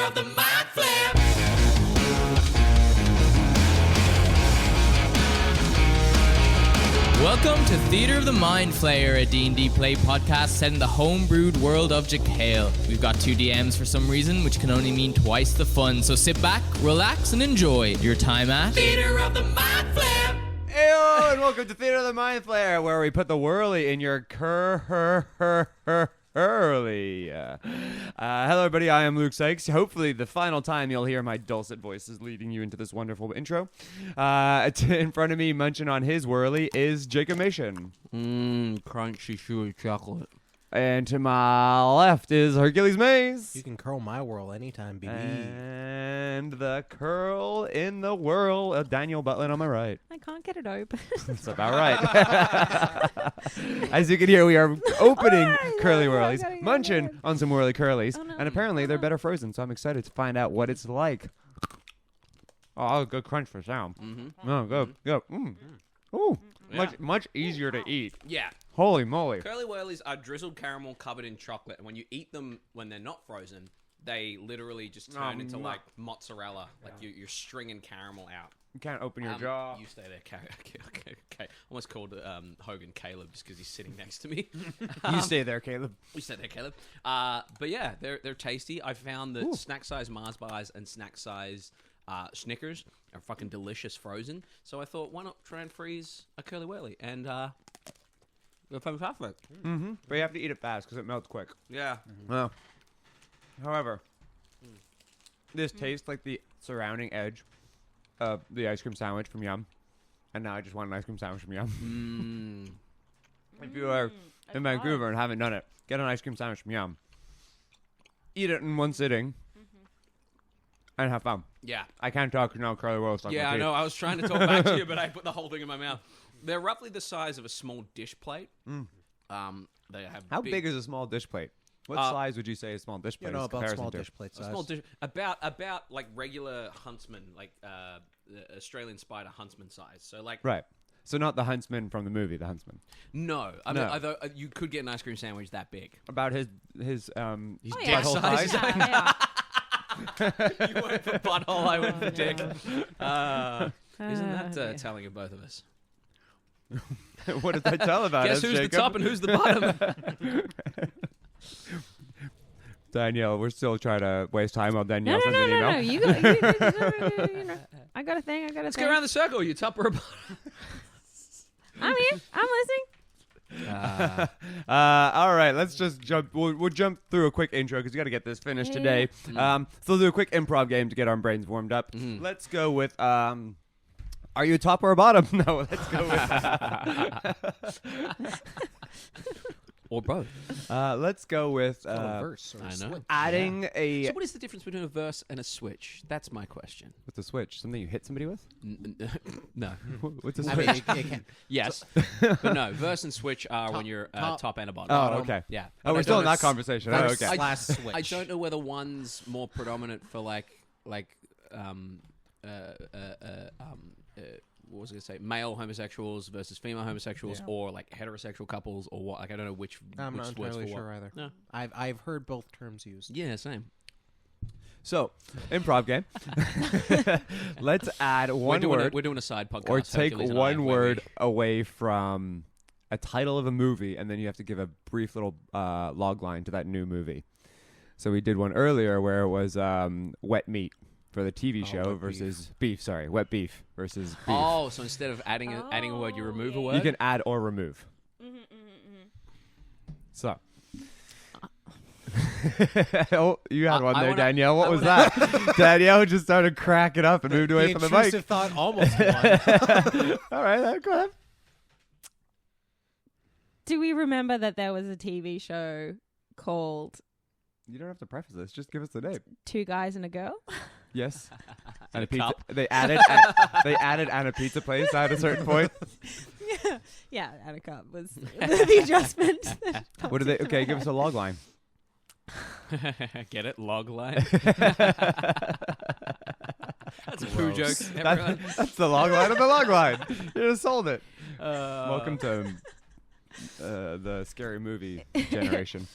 of the Mind Flayer. Welcome to Theatre of the Mind Flayer, a D&D play podcast set in the homebrewed world of Jekyll. We've got 2 DMs for some reason, which can only mean twice the fun. So sit back, relax, and enjoy your time at Theatre of the Mind Flayer. Heyo, and welcome to Theatre of the Mind Flayer, where we put the whirly in your curly. Hello, everybody. I am Luke Sykes. Hopefully, the final time you'll hear my dulcet voices leading you into this wonderful intro. In front of me, munching on his whirly, is Jacob Machin. Crunchy, chewy chocolate. And to my left is Hercules Maze. You can curl my whirl anytime, baby. And the curl in the whirl of Danielle Butlin on my right. I can't get it open. That's about right. As you can hear, we are opening curly whirlies, munching on some whirly curlies, and apparently they're better frozen, so I'm excited to find out what it's like. Oh, good crunch for sound. Mm-hmm. Oh, go. Ooh, Yeah. much easier to eat. Yeah. Holy moly. Curly whirlies are drizzled caramel covered in chocolate, and when you eat them when they're not frozen, they literally just turn into like mozzarella. Like you're stringing caramel out. You can't open your jaw. You stay there, okay. Almost called Hogan Caleb just because he's sitting next to me. You stay there, Caleb. You stay there, Caleb. But yeah, they're tasty. I found that snack size Mars bars and snack size Snickers are fucking delicious frozen. So I thought, why not try and freeze a curly whirly? And they're fantastic. Mm-hmm. But you have to eat it fast because it melts quick. Yeah. Well, however, this tastes like the surrounding edge of the ice cream sandwich from Yum. And now I just want an ice cream sandwich from Yum. If you are in Vancouver and haven't done it, get an ice cream sandwich from Yum. Eat it in one sitting. And have fun. Yeah. I can't talk now, Curly Whirl. Yeah, I know. I was trying to talk back to you, but I put the whole thing in my mouth. They're roughly the size of a small dish plate. They have How big is a small dish plate? What size would you say a small dish plate is about comparison small to? dish plate size. Small dish, about like regular huntsman, like the Australian spider huntsman size. So like Right. So not the huntsman from the movie, the huntsman. no, I mean although you could get an ice cream sandwich that big. About his His yeah. butthole size. size. Yeah. You went for butthole, I went for dick. Isn't that telling of both of us? What did I tell about Guess us, who's Jacob? the top and who's the bottom? Danielle, we're still trying to waste time while Danielle No. sends an email. You go. I got a thing. Let's go around the circle. You top or bottom? I'm here. I'm listening. All right, let's just jump. We'll jump through a quick intro because we got to get this finished today. So we'll do a quick improv game to get our brains warmed up. Let's go with. Are you a top or a bottom? No, let's go with. Or both. Let's go with A verse or a I know. switch. adding a. So what is the difference between a verse and a switch? That's my question. What's a switch? Something you hit somebody with? No. What's a I switch? mean, it can, Yes. But no, verse and switch are when you're top and a bottom. Oh, okay. Yeah. Oh, we're But I still in don't- that conversation. Oh, verse okay. slash switch. I don't know whether one's more predominant for what was I going to say? Male homosexuals versus female homosexuals, or like heterosexual couples, or what? Like I don't know which. I'm which not words entirely for sure what. either. No. I've heard both terms used. Yeah, same. So, improv game. Let's add one word. We're doing a side podcast. Or take Hercules and I, one where word away from a title of a movie, and then you have to give a brief little log line to that new movie. So we did one earlier where it was wet meat for the TV show wet versus beef. Sorry, wet beef versus beef. Oh, so instead of adding a word, you remove a word. You can add or remove. So. Oh, you had one I there, wanna- Danielle. What I was wanna- that? Danielle just started cracking up and moved away from the mic. intrusive thought almost won. All right, go ahead. Do we remember that there was a TV show called You don't have to preface this. Just give us the name. Two Guys and a Girl? Yes. And a a pizza. cup. They added. They added and a pizza place at a certain point. Yeah, and a cup was the adjustment. that What did they? Okay, give us a log line. Get it? Log line. That's a poo joke. everyone. That's the log line of the log line. You just sold it. Welcome to the scary movie generation.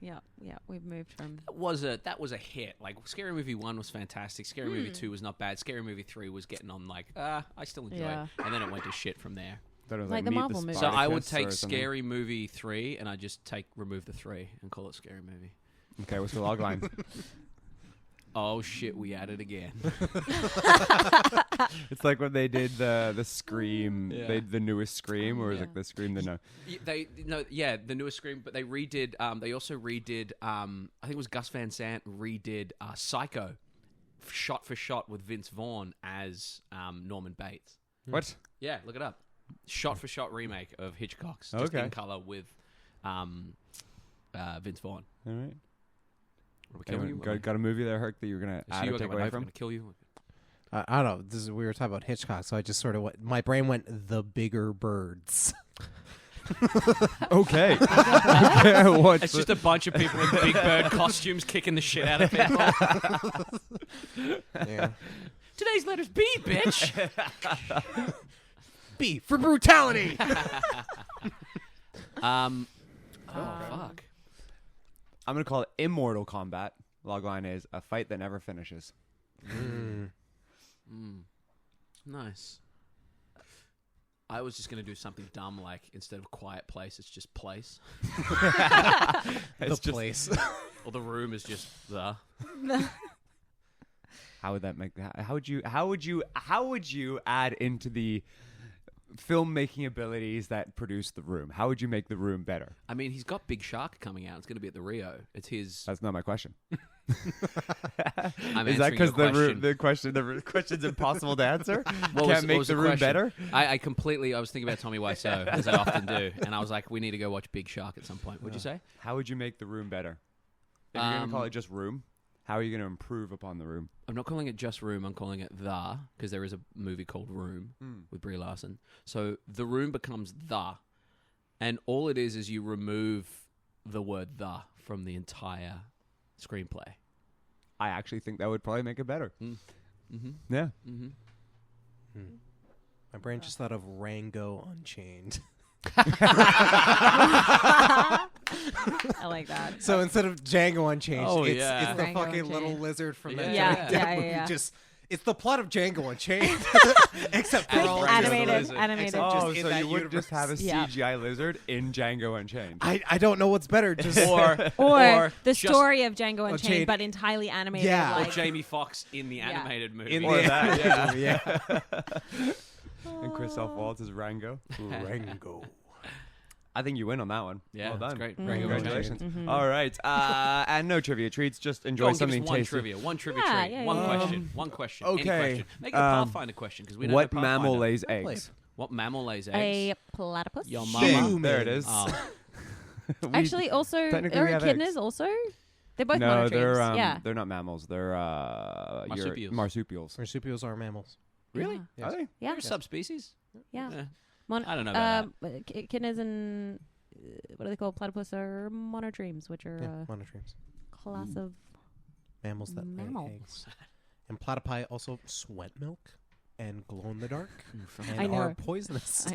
Yeah, we've moved from. That was a hit. Like Scary Movie 1 was fantastic. Scary Movie 2 was not bad. Scary Movie 3 was getting on like, I still enjoy Yeah. it. And then it went to shit from there. That was Like the Meet Marvel movie. So I would Spartacus take or something. Scary Movie 3 and I just remove the 3 and call it Scary Movie. Okay, what's the log line? Oh shit, we at it again. It's like when they did the Scream, Yeah. the newest Scream, or was Yeah. like the Scream the The newest Scream, but they redid. They also redid. I think it was Gus Van Sant redid Psycho, shot for shot with Vince Vaughn as Norman Bates. What? Yeah, look it up. Shot for shot remake of Hitchcock's, just Okay. in color with Vince Vaughn. All right. Are we killing Anyone you? got a movie there, Herc, that you're gonna Is add you or okay, take my away knife from? gonna kill you? I don't know. We were talking about Hitchcock, so I just sort of my brain went the bigger birds. Okay. Okay, what's It's just a bunch of people in Big Bird costumes kicking the shit out of people. Yeah. Today's letter's B, bitch. B for brutality. Fuck. I'm gonna call it Immortal Kombat. Logline is a fight that never finishes. Nice. I was just gonna do something dumb, like instead of quiet place, it's just place, It's just- place. or the room is just the. How would that make? How would you add into the filmmaking abilities that produce The Room? How would you make The Room better? I mean, he's got Big Shark coming out. It's gonna be at the Rio. It's his. That's not my question. I'm Is that answering because your question. the question's impossible to answer? What Can't make was The Room question? better? I was thinking about Tommy Wiseau, as I often do, and I was like, we need to go watch Big Shark at some point. What'd you say? How would you make The Room better? If you're gonna call it just Room, how are you gonna improve upon The Room? I'm not calling it just Room. I'm calling it The, because there is a movie called Room with Brie Larson. So The Room becomes The, and all it is you remove the word The from the entire screenplay. I actually think that would probably make it better. Mm-hmm. Yeah. Mm-hmm. My brain just thought of Rango Unchained. I like that. So instead of Django Unchained, Oh, it's yeah. the Rango fucking Unchained. little lizard from that Yeah. Johnny Yeah, Depp yeah, movie. yeah. Just it's the plot of Django Unchained, except for Like all animated. Except just Oh, in so that you would just have a universe. Yeah. CGI lizard in Django Unchained. I don't know what's better. Just Or the just- story of Django Unchained, Unchained. but entirely animated. Yeah. Or like, Jamie Foxx in the animated movie. in Or the that, yeah. And Christoph Waltz is Rango. Rango. I think you win on that one. Yeah, well that's done. great. Congratulations. Mm-hmm. All right. And no trivia treats. Just Go enjoy on, give something us one tasty. trivia. One trivia Yeah, treat. yeah, One yeah. question. One question. Any okay. question. Make it a Pathfinder question because we don't What know mammal Pathfinder. lays played. eggs? What mammal lays eggs? a platypus. Your Human. mama. There it is. Oh. We- Actually, also, technically are we have echidnas eggs. also? They're both no, monotremes. they're yeah. not mammals. They're Marsupials. marsupials. Marsupials are mammals. Really? Yeah. Are they? Yeah. They're subspecies? Yeah. Eh. Mon- I don't know about Echidnas and what are they called? Platypus are monotremes, which are Yeah, monotremes. class of Mammals that lay Mammal. eggs. And platypi also sweat milk and glow in the dark I and know. are poisonous.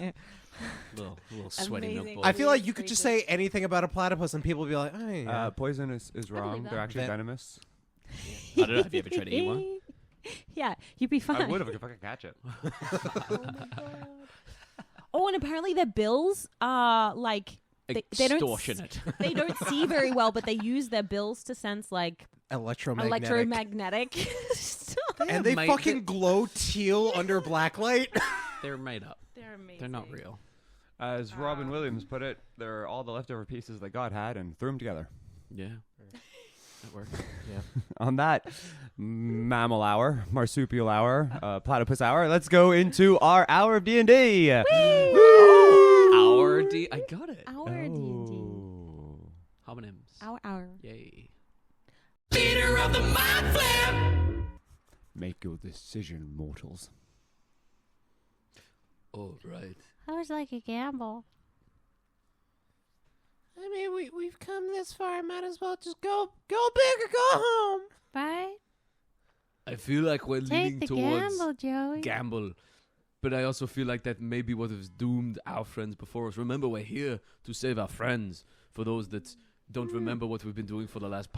little sweaty milk Amazing. boy. I feel like you could just say anything about a platypus and people would be like, oh, yeah. Poison is wrong. that. They're actually Ven- venomous. I don't know. Have you ever tried to eat one? Yeah, you'd be fine. I would have if I could catch it. Oh, and apparently their bills are like they don't Extortionate. they don't see very well, but they use their bills to sense like Electromagnetic. electromagnetic stuff. And they Mate, fucking glow teal under blacklight. They're made up. They're amazing. They're not real. As Robin Williams put it, they're all the leftover pieces that God had and threw them together. Yeah. That works. On that mammal hour, marsupial hour, platypus hour, let's go into our hour of D&D. Our D. I got it. Our D&D. Homonyms. Our. Yay. Leader of the Mind Flip. Make your decision, mortals. All right. I was like a gamble. I mean, we've come this far. Might as well just go big or go home. Right? I feel like we're leaning Take the towards gamble, Joey. gamble. But I also feel like that maybe what has doomed our friends before us. Remember, we're here to save our friends. For those that don't remember what we've been doing for the last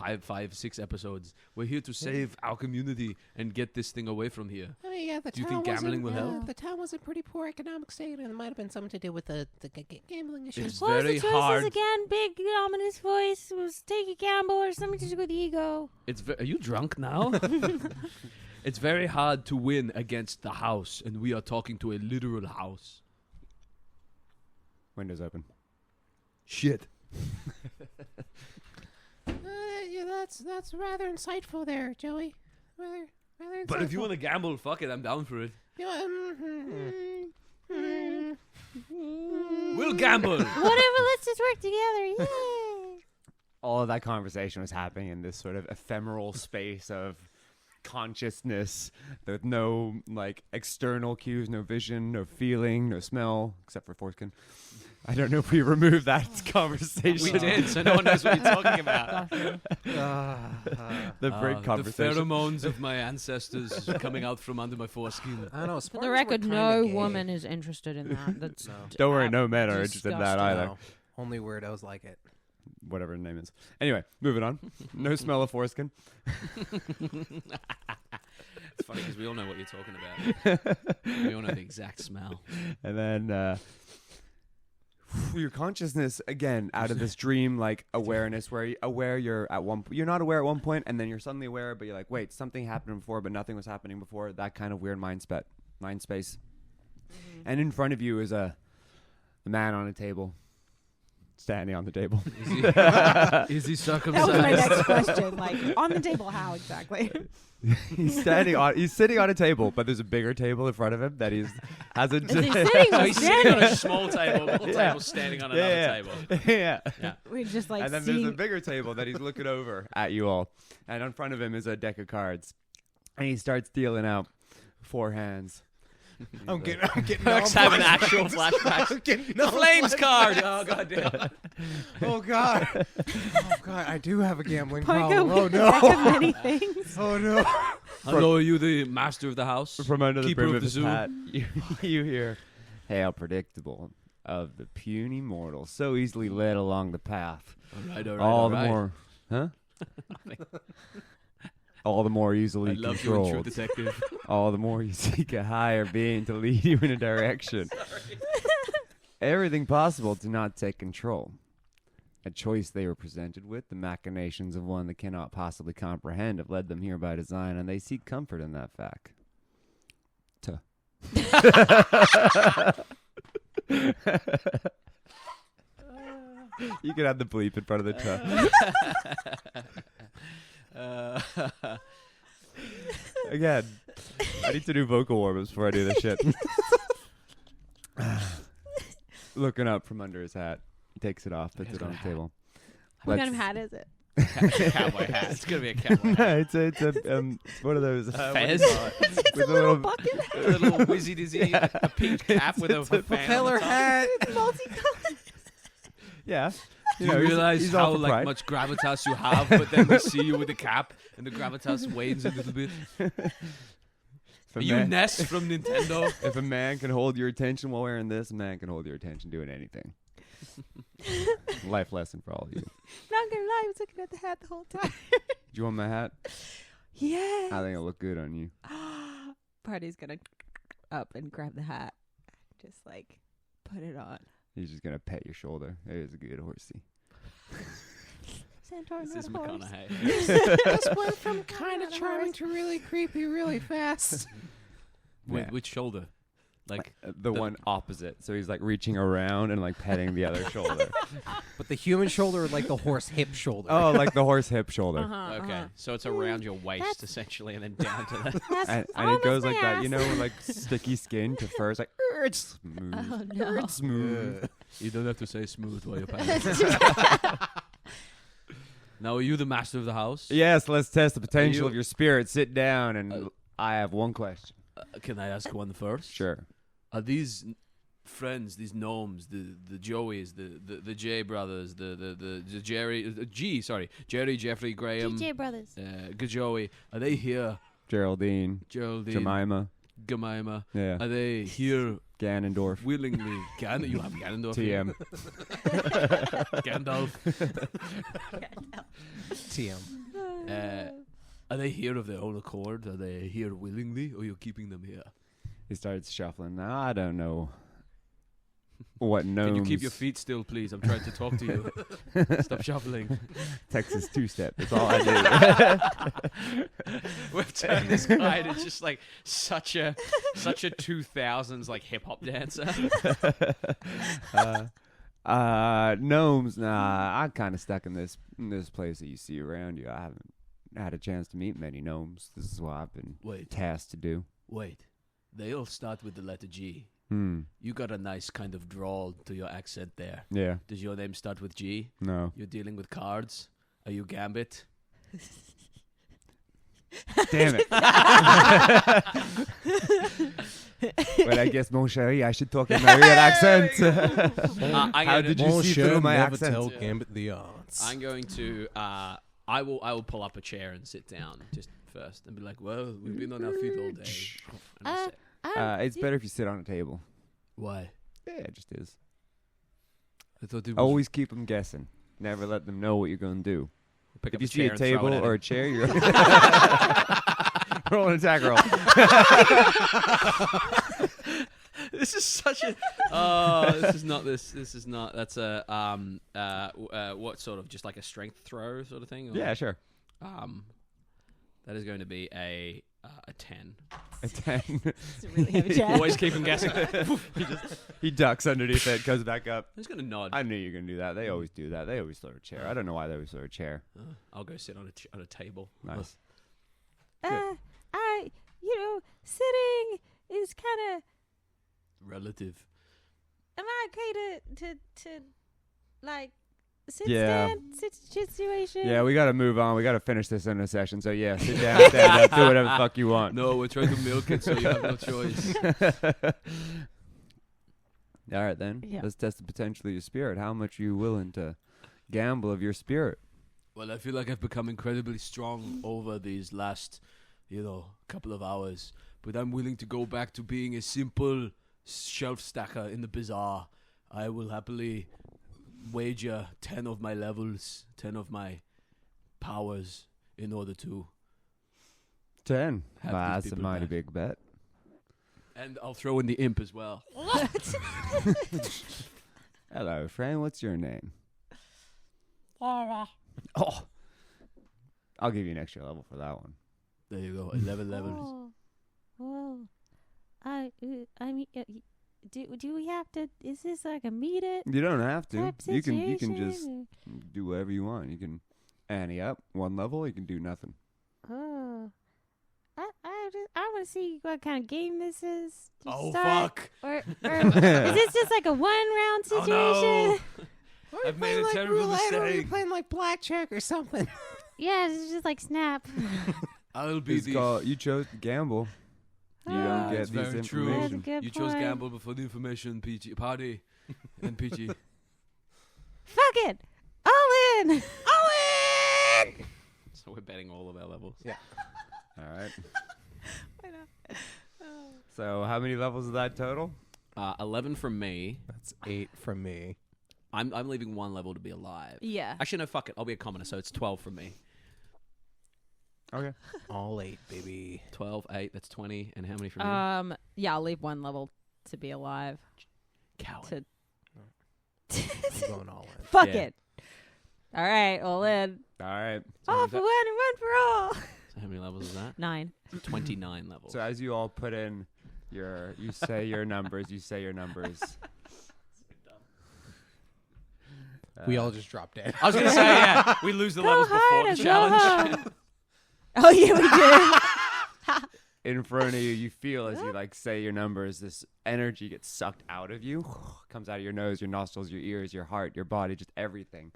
6 episodes. We're here to save our community and get this thing away from here. Oh, yeah, Do you think gambling will help? The town was in pretty poor economic state, and it might have been something to do with the gambling issues. It's What was very the choices hard. again? Big ominous voice. It was take a gamble or something to do with ego. Are you drunk now? It's very hard to win against the house, and we are talking to a literal house. Windows open. Shit. Yeah, that's rather insightful there, Joey. Rather insightful. But if you want to gamble, fuck it, I'm down for it. We'll gamble. Whatever, let's just work together. Yay! All of that conversation was happening in this sort of ephemeral space of consciousness with no like external cues, no vision, no feeling, no smell, except for foreskin. I don't know if we removed that conversation. We did, so no one knows what you're talking about. The break The conversation. pheromones of my ancestors coming out from under my foreskin. I don't know. For the record, no woman is interested in that. That's Don't worry, no men are interested in that disgusting. either. No, only weirdos like it. Whatever the name is. Anyway, moving on. No smell of foreskin. It's funny because we all know what you're talking about. We all know the exact smell. And then your consciousness again out of this dream like awareness where you're at you're not aware at one point and then you're suddenly aware, but you're like, wait, something happened before but nothing was happening before. That kind of weird mind space. Mm-hmm. And in front of you is a man on a table, standing on the table. Is he That was my circumcised? next question. Like, on the table, how exactly? He's sitting on a table, but there's a bigger table in front of him that has a Is he sitting So or he's sitting on standing? a small table, the whole Yeah. table standing on another table. yeah. We're just like And then there's a seeing. bigger table that he's looking over at you all. And in front of him is a deck of cards. And he starts dealing out 4 hands. I'm getting. Perks have an actual flashback. The Flames card! Oh, god damn. Oh god. Oh god. I do have a gambling Pargo problem. Oh with a deck no. of many things. Oh no. Hello, are you the master of the house? From under the Keeper brim of of the his zoo? hat, you hear, "How predictable of the puny mortal, so easily led along the path. All right, the more, huh? All the more easily I love you in True controlled. Detective. All the more you seek a higher being to lead you in a direction. Everything possible to not take control. A choice they were presented with, the machinations of one that cannot possibly comprehend, have led them here by design, and they seek comfort in that fact. You can have the bleep in front of the Again, I need to do vocal warm-ups before I do this shit. Looking up from under his hat, he takes it off, puts it on the table. What kind of hat is it? Cowboy hat. It's going to be a cowboy hat. No, it's one of those Fez? It's a little bucket hat. A little whizzy dizzy, a pink cap with a fan Propeller on the top. hat. Multicolored. Yeah. Do you realize he's all how for like pride. much gravitas you have, but then we see you with the cap, and the gravitas wanes a little bit. If Are a you man- Ness from Nintendo? If a man can hold your attention while wearing this, a man can hold your attention doing anything. Life lesson for all of you. Not gonna lie, I was looking at the hat the whole time. Do you want my hat? Yeah. I think it'll look good on you. Party's gonna up and grab the hat. Just like put it on. He's just gonna pet your shoulder. There's a good horsey. Centaur, This not is a horse. McConaughey. This went from kind of charming to really creepy really fast. With which shoulder? Like, The one opposite. So he's like reaching around and like petting the other shoulder. But the human shoulder, like the horse hip shoulder. Oh, like the horse hip shoulder. okay, so it's around your waist essentially, and then down to the. That's And it almost goes my like that, ass. you know, like sticky skin to fur. It's like, it's smooth. Oh no. It's smooth. You don't have to say smooth while you're playing. Now, are you the master of the house? Yes, let's test the potential you- of your spirit. Sit down, and I have one question. Can I ask one first? Sure. Are these friends, these gnomes, the Joeys, the J brothers, the Jerry, Jerry, Jeffrey, Graham, DJ Brothers. Joey? Are they here? Geraldine, Geraldine, Jemima. Jemima. Yeah. Are they here Ganondorf. willingly. You have Ganondorf. TM. Gandalf. TM. Are they here of their own accord? Are they here willingly, or you're keeping them here? He starts shuffling. Now, I don't know what gnomes... Can you keep your feet still, please? I'm trying to talk to you. Stop shuffling. Texas two-step. That's all I do. We've turned this guy into just like such a 2000s like hip hop dancer. Gnomes, nah. I'm kind of stuck in this place that you see around you. I haven't had a chance to meet many gnomes. This is what I've been tasked to do. Wait. They all start with the letter G. Hmm. You got a nice kind of drawl to your accent there. Yeah. Does your name start with G? No. You're dealing with cards? Are you Gambit? Damn it. But I guess, mon chéri, I should talk in my real accent. How did you see through my accent? Tell Gambit the odds. I'm going to... I will pull up a chair and sit down just first and be like, well, we've been on our feet all day. And I'll say, It's better if you sit on a table. why? Yeah, it just is. I thought it was... Always keep them guessing. Never let them know what you're going to do. Pick If up you a see chair a and throw table it at or a him. chair, you're roll an attack roll. This is such a... Oh, this is not this. This is not... That's a... what sort of... Just like a strength throw sort of thing? Or, Yeah, sure. That is going to be a 10. A 10. It's a really heavy check. Always keep him guessing. He ducks underneath it, goes back up. I'm just going to nod. I knew you were going to do that. They always do that. They always throw a chair. I don't know why they always throw a chair. I'll go sit on a table. Nice. Sitting is kind of. Relative. Am I okay to like sit Yeah. situation? Yeah, we got to move on. We got to finish this in a session. So, yeah, sit down, stand up, do whatever the fuck you want. No, we're trying to milk it so you have no choice. All right, then. Yeah. Let's test the potential of your spirit. How much are you willing to gamble of your spirit? Well, I feel like I've become incredibly strong over these last, couple of hours. But I'm willing to go back to being a simple shelf stacker in the bazaar. I will happily wager 10 of my levels, 10 of my powers in order to... 10. Have Wow, these that's a people mighty back. big bet. And I'll throw in the imp as well. Hello, friend. What's your name? Sarah. Oh. I'll give you an extra level for that one. There you go, 11 levels. Well, I mean, do we have to? Is this like a meet it You don't have to. type You situation? can just do whatever you want. You can ante up one level. You can do nothing. Oh, I want to see what kind of game this is. to Oh, start. fuck. Or is this just like a 1 round situation? Oh, no. Are I've you made playing a like terrible roulette, or are you mistake. playing like blackjack or something? Yeah, it's just like Snap. I'll be It's the... called, you chose to gamble. You don't get It's this very true. That's a information. good You chose point. gamble before the information, Peachy. Paardi and Peachy. Fuck it, all in. So we're betting all of our levels. Yeah. All right. Why not? So how many levels is that total? 11 from me. That's 8 from me. I'm leaving 1 level to be alive. Yeah. Actually, no, fuck it. I'll be a commoner, so it's 12 from me. Okay. All 8, baby. 12, 8, that's 20. And how many from you? Yeah, I'll leave 1 level to be alive. Coward. I'm going all in. Fuck Yeah. it. All right, all in. All right. All for one and one for all. So how many levels is that? 9. 29 levels. So as you all put in you say your numbers. We all just dropped dead. I was going to say, yeah, we lose the levels before hard the and go challenge. home. Oh, yeah, we did. in front of you, you feel as you say your numbers, this energy gets sucked out of you, comes out of your nose, your nostrils, your ears, your heart, your body, just everything.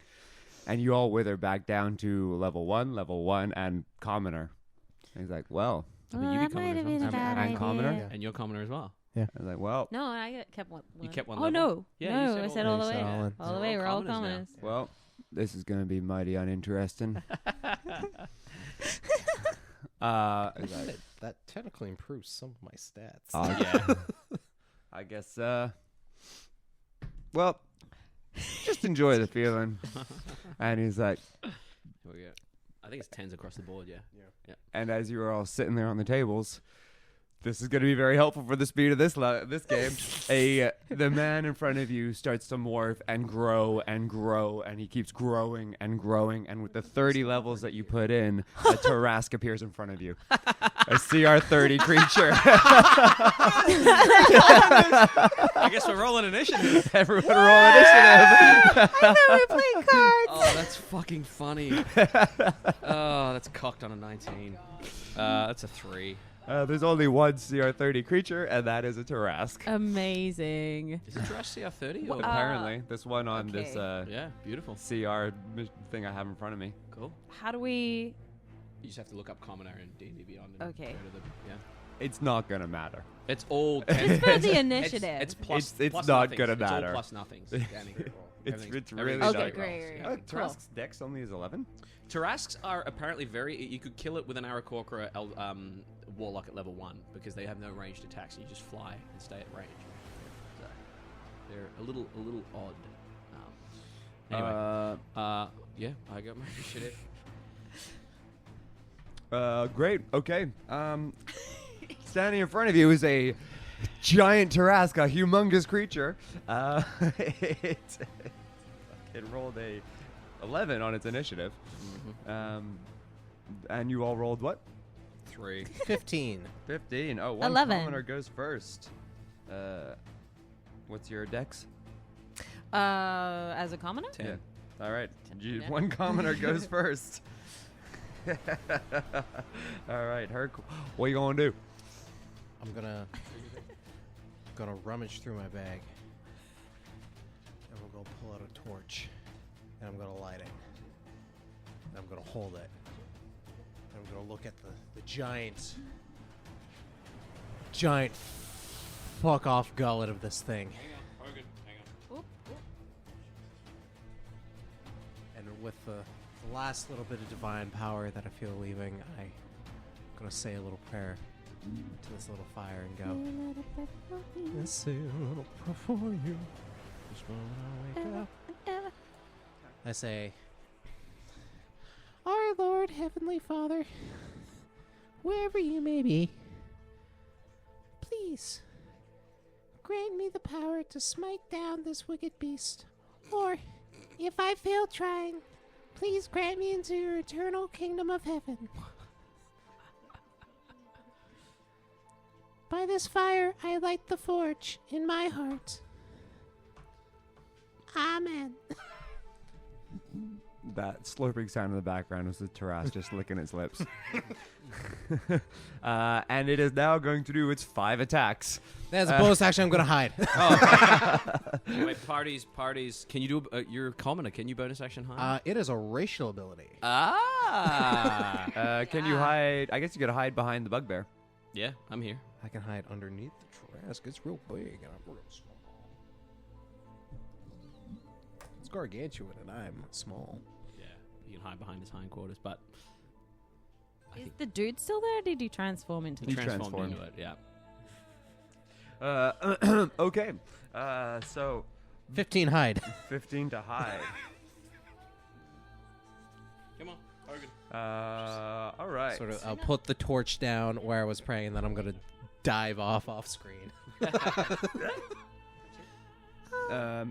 And you all wither back down to level 1, and commoner. And he's like, well, Well, you that become might have an been a I'm bad an idea. commoner? And you're commoner as well. I was like, well, No, I kept one. You kept one Oh, level? no. Yeah, you no, I said said all- all the you way. said all in. All So the we're way. all We're all commoners now. commoners. well, this is going to be mighty uninteresting. That technically improves some of my stats. Yeah. I guess, well, just enjoy the feeling. And he's like, Here we go. I think it's 10s across the board, yeah. and as you are all sitting there on the tables, this is going to be very helpful for the speed of this game. The man in front of you starts to morph and grow, and he keeps growing, and with the 30 levels that you put in, a Tarrasque appears in front of you. A CR30 creature. I guess we're rolling initiative. Everyone roll initiative. I thought we were playing cards. Oh, that's fucking funny. Oh, that's cocked on a 19. That's a 3. There's only one CR30 creature, and that is a Tarrasque. Amazing. Is it Trash CR30? Or? Apparently, this one on okay. this Yeah, beautiful. CR thing I have in front of me. Cool. How do we? You just have to look up Commoner and D&D Beyond. And Okay. go to the, yeah. It's not gonna matter. It's all. Just for the initiative. It's plus. It's plus not nothings. gonna It's all matter. plus nothings. Danny. It's Everything's really not Okay, not. great. Yeah. Tarrasque's dex only is 11. Tarrasques are apparently very. You could kill it with an Aarakocra Warlock at level 1 because they have no ranged attacks. And you just fly and stay at range. So they're a little odd. Anyway, yeah, I got my initiative. Great. Okay. Standing in front of you is a giant Tarrasque, a humongous creature. It rolled a 11 on its initiative. And you all rolled what? 3. 15. 15. Oh, one 11. commoner goes first. What's your dex? As a commoner? 10. Yeah. All right. Yeah. One commoner goes first. All right, Herc. What are you gonna do? I'm gonna rummage through my bag, and we're gonna pull out a torch, and I'm gonna light it, and I'm gonna hold it, and I'm gonna look at the giant fuck off gullet of this thing. Oop, oop. And with the last little bit of divine power that I feel leaving, I'm gonna say a little prayer to this little fire and go, let's say a little prayer for you. Just when I wake up. I say, Our Lord, Heavenly Father, wherever you may be, please grant me the power to smite down this wicked beast. Or, if I fail trying, please grant me into your eternal kingdom of heaven. By this fire I light the forge in my heart. Amen. That slurping sound in the background was the Tarrasque just licking its lips. And it is now going to do its 5 attacks. That's a bonus action. I'm going to hide. Wait, parties. Can you do you're a commoner? Can you bonus action hide? It is a racial ability. Can you hide? I guess you could hide behind the bugbear. Yeah, I'm here. I can hide underneath the Tarrasque. It's real big, and I'm real small. It's gargantuan, and I'm small. Yeah, you can hide behind his hindquarters, but Is the dude still there? Or did he transform into? he He transformed transformed. into it. Yeah. Okay. So 15 hide. 15 to hide. Come on, Hogan. All right. Sort of, I'll put the torch down where I was praying, and then I'm going to dive off screen.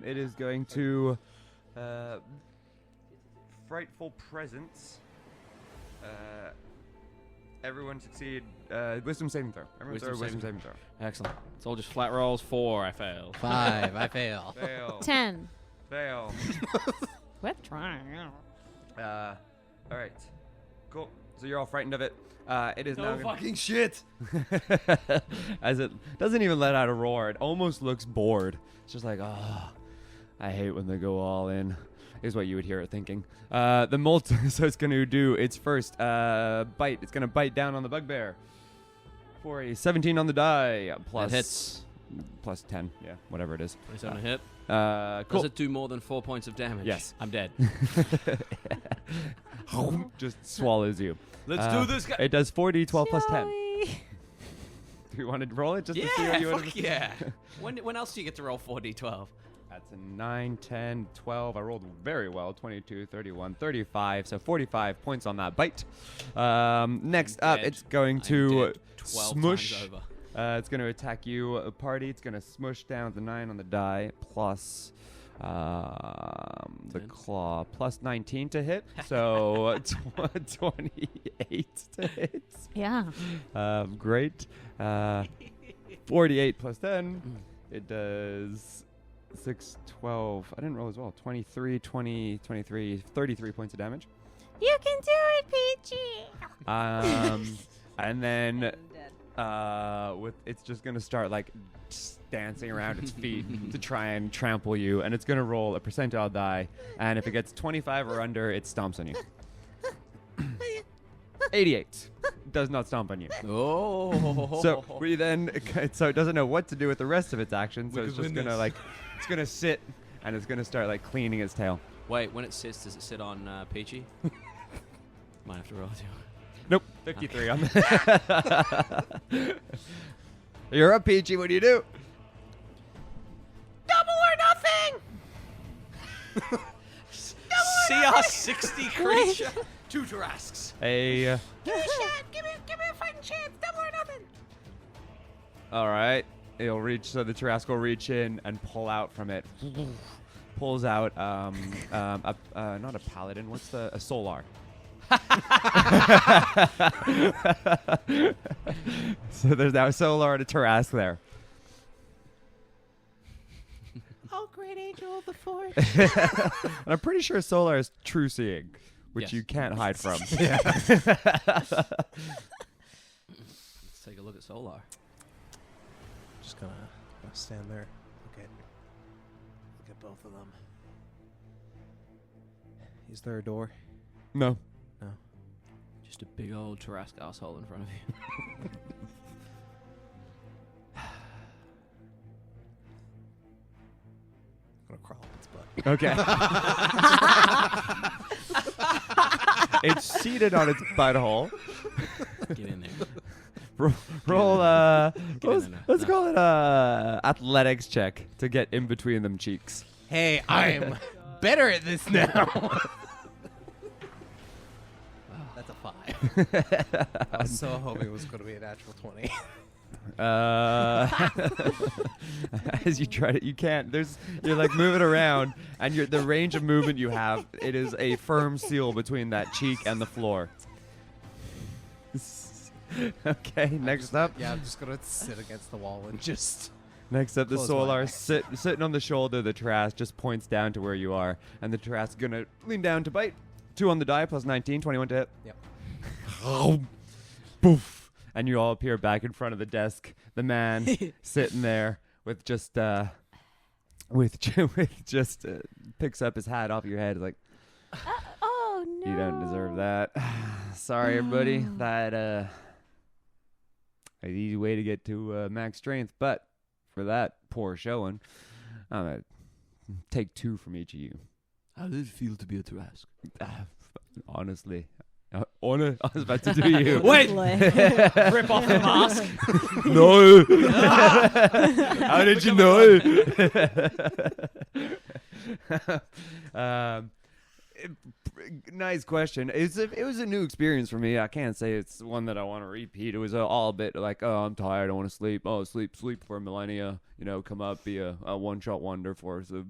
It is going to frightful presence. Everyone succeed. Wisdom saving throw. Everyone throw a wisdom saving throw. Excellent. It's all just flat rolls. 4, I failed. 5, I fail. Fail. 10. Fail. We're trying. All right. Cool. So you're all frightened of it. It is No now fucking shit. as it doesn't even let out a roar. It almost looks bored. It's just like, oh, I hate when they go all in. Is what you would hear it thinking. The molt. So it's going to do its first bite. It's going to bite down on the bugbear for a 17 on the die. Plus That hits. plus 10. Yeah, whatever it is. 27 a hit. Cool. Does it do more than 4 points of damage? Yes. I'm dead. Just swallows you. Let's do this, guy. It does 4d12 plus 10. Do you want to roll it just to see Yeah, what you would fuck yeah. When else do you get to roll 4d12? That's a 9, 10, 12. I rolled very well. 22, 31, 35. So 45 points on that bite. Next up, dead. it's going I'm to dead 12 smush. times over. It's going to attack you, Paardi. It's going to smush down the 9 on the die plus the 10. claw plus 19 to hit. So 28 to hit. Yeah. Great. 48 plus 10. It does 6, 12. I didn't roll as well. 23, 20, 23, 33 points of damage. You can do it, Peachy. And then it's just going to start like dancing around its feet to try and trample you. And it's going to roll a percentile die. And if it gets 25 or under, it stomps on you. 88 does not stomp on you. Oh. So we then, so it doesn't know what to do with the rest of its action. So it's just gonna it's gonna sit and it's gonna start like cleaning its tail. Wait, when it sits, does it sit on Peachy? Might have to roll too. Nope, 53 on that. You're up, Peachy. What do you do? Double or nothing. CR60 creature. 2 Tarasks. Hey. Give me a shot. Give me a fighting chance. Double or nothing. All right. It'll reach. So the Tarrasque will reach in and pull out from it. Pulls out not a paladin. What's a solar? So there's now a solar and a Tarrasque there. Oh, great angel of the force. And I'm pretty sure solar is true seeing, which Yes. you can't hide from. Let's take a look at Solar. Just gonna stand there. Look at both of them. Is there a door? No. No. Just a big old Tarrasque asshole in front of you. I'm gonna crawl up its butt. Okay. It's seated on its butthole. Get in there. Roll in there. let's call it a athletics check to get in between them cheeks. Hey, I'm better at this now. That's a 5. I was so hoping it was going to be a natural 20. As you try to, you can't. You're like moving around, and the range of movement you have, it is a firm seal between that cheek and the floor. Okay, next up. Yeah, I'm just going to sit against the wall and just... Next up, the Close my Solar eyes. sitting on the shoulder. The Tarrasque just points down to where you are, and the Tarrasque gonna lean down to bite. 2 on the die, plus 19, 21 to hit. Yep. Poof. And you all appear back in front of the desk. The man sitting there with just picks up his hat off your head like, Oh no. you don't deserve that. Sorry, everybody. That an easy way to get to max strength, but for that poor showing, I'm gonna take 2 from each of you. How did it feel to be a Tarrasque? Honestly. I was about to do you. Wait! Rip off the mask. No. How did you know? Nice question. It was a new experience for me. I can't say it's one that I want to repeat. It was all a bit like, oh, I'm tired. I want to sleep. Oh, sleep for millennia. Come up, be a one-shot wonder for us. A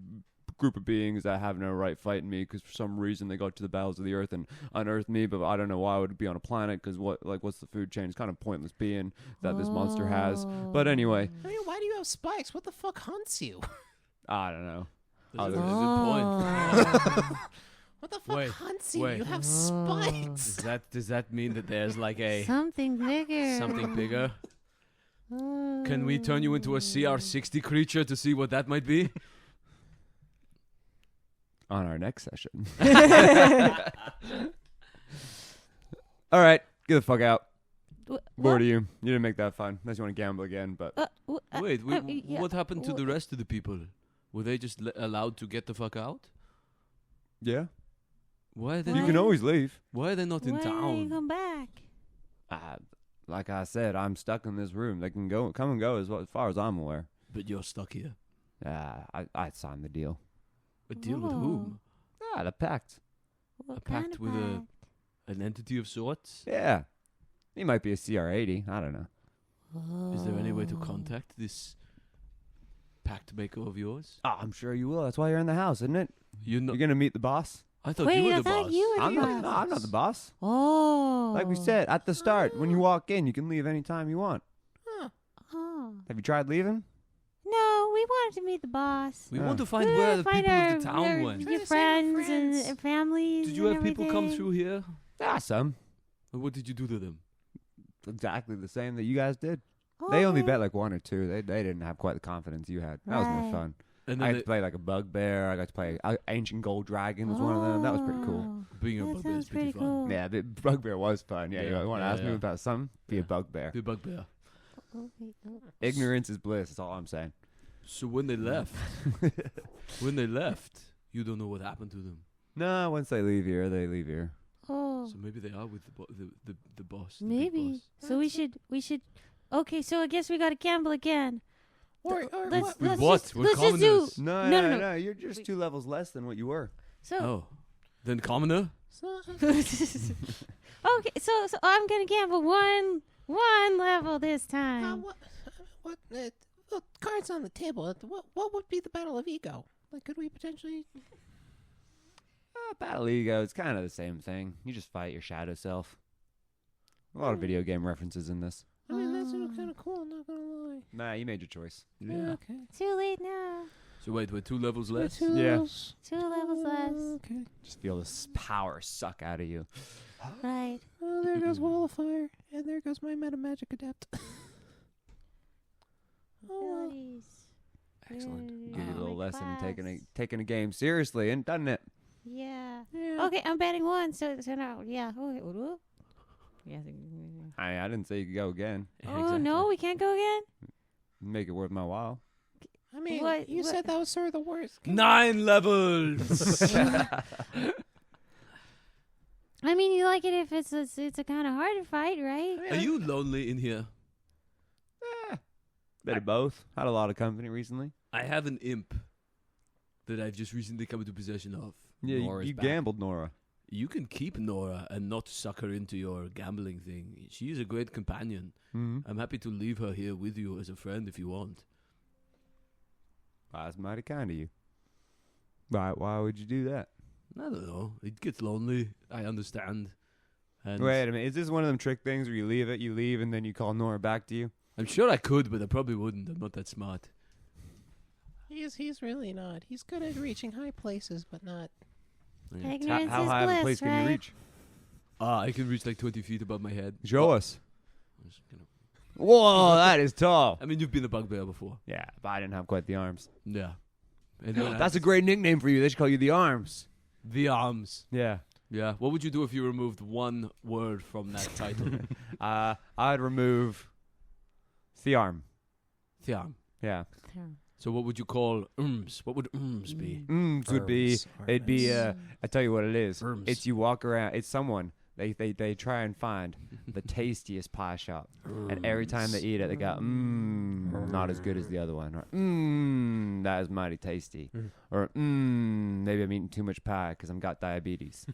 group of beings that have no right fighting me because for some reason they got to the bowels of the earth and unearthed me, but I don't know why I would be on a planet because what's the food chain? It's kind of pointless being that this monster has. But anyway, I mean, why do you have spikes? What the fuck hunts you? I don't know. That's a Oh. good point. What the fuck Wait, hunts you? wait. You have spikes. Does that mean that there's like a Something bigger. something bigger? Can we turn you into a CR60 creature to see what that might be? On our next session. All right, get the fuck out. Bored of you. You didn't make that fun. Unless you want to gamble again, but Wait, yeah, what happened to the rest of the people? Were they just allowed to get the fuck out? yeah, Why are they? you can always leave. Why are they not in Why didn't you town? come back? I like I said, I'm stuck in this room. They can come and go as far as I'm aware. But you're stuck here. I signed the deal. A deal with whom? The pact. What A pact kind of with pact? an entity of sorts? Yeah. He might be a CR80. I don't know. Is there any way to contact this pact maker of yours? Oh, I'm sure you will. That's why you're in the house, isn't it? You're not. You're going to meet the boss. I thought Wait, you were I the thought boss. you were I'm the not, boss. no, I'm not the boss. Oh. Like we said at the start, when you walk in, you can leave anytime you want. Oh. Have you tried leaving? No, we wanted to meet the boss. We Yeah. want to find We where wanted the to find people our- of the town our- went. Your friends and families. Did you and have people come everything. through here? Some. And what did you do to them? Exactly the same that you guys did. They only Okay. bet like 1 or 2. They didn't have quite the confidence you had. That was more Right. fun. And I then got to play like a bugbear. I got to play Ancient Gold Dragon was one of them. That was pretty cool. Oh, being a that bugbear is sounds pretty pretty fun. cool. Yeah, the bugbear was fun. Yeah, Yeah, you want to yeah, ask me yeah. about something? Be a Yeah. bugbear. The bugbear. Oh, wait, oh. Ignorance is bliss. That's all I'm saying. So when they left, you don't know what happened to them. No, once they leave here, they leave here. Oh, So maybe they are with the boss. The boss. the big maybe. boss. So we should. Okay, so I guess we gotta gamble again. Or Let's With let's what? just With let's just do. commoners? No. You're just 2 levels less than what you were. So Oh, then commoner. okay, so I'm gonna gamble one level this time. Well, cards on the table. What would be the battle of ego? Like, could we potentially? Battle ego. It's kind of the same thing. You just fight your shadow self. A lot of video game references in this. I mean, that's kind of cool. I'm not gonna lie. Nah, you made your choice. Yeah. Okay. Too late now. So wait, we're 2 levels less. Yeah. 2 levels less. Okay. Just feel this power suck out of you. Right. Oh, there goes Wall of Fire, and there goes my Meta Magic Adept. Oh, Abilities. Excellent. Give you a Oh, little my lesson in class. taking a game seriously, and doesn't it? Yeah. yeah. Okay, I'm betting 1. So now, yeah. Okay. Whoop. Yeah. I didn't say you could go again. Yeah, Oh exactly. no, we can't go again. Make it worth my while. I mean, What- you what- said that was sort of the worst. 9 levels. I mean, you like it if it's a kind of harder fight, right? Are you lonely in here? Bit of both. Had a lot of company recently. I have an imp that I've just recently come into possession of. Yeah, Nora's you back. gambled, Nora. You can keep Nora and not suck her into your gambling thing. She is a great companion. Mm-hmm. I'm happy to leave her here with you as a friend if you want. That's mighty kind of you. Why would you do that? I don't know. It gets lonely. I understand. And Wait a minute. Is this one of them trick things where you leave, and then you call Nora back to you? I'm sure I could, but I probably wouldn't. I'm not that smart. He's really not. He's good at reaching high places, but not. Yeah. Ignorance How is high of a bliss, place right? can you reach? I can reach like 20 feet above my head. Show us. I'm just gonna- Whoa, that is tall. I mean, you've been a bugbear before. Yeah, but I didn't have quite the arms. Yeah. And when That's a great nickname for you. They should call you the Arms. The arms. Yeah. Yeah. What would you do if you removed one word from that title? I'd remove the arm. The arm. Yeah. So what would you call ums? What would ums be? Would be. It'd be. I tell you what it is. Arms. It's you walk around. It's someone. They try and find the tastiest pie shop, and every time they eat it, they go, not as good as the other one, or that is mighty tasty, or maybe I'm eating too much pie because I've got diabetes.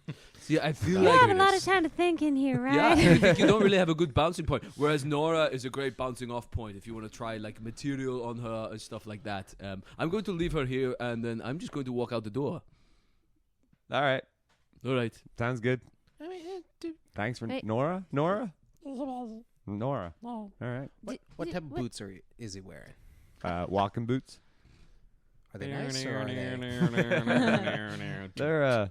See, I feel You like have a lot of time to think in here, right? Yeah, I think you don't really have a good bouncing point. Whereas Nora is a great bouncing off point if you want to try like material on her and stuff like that. I'm going to leave her here, and then I'm just going to walk out the door. All right, Sounds good. I mean, Thanks for Wait. Nora. Nora. All right. what type of boots is he wearing? Walking boots. Are they nice or are they?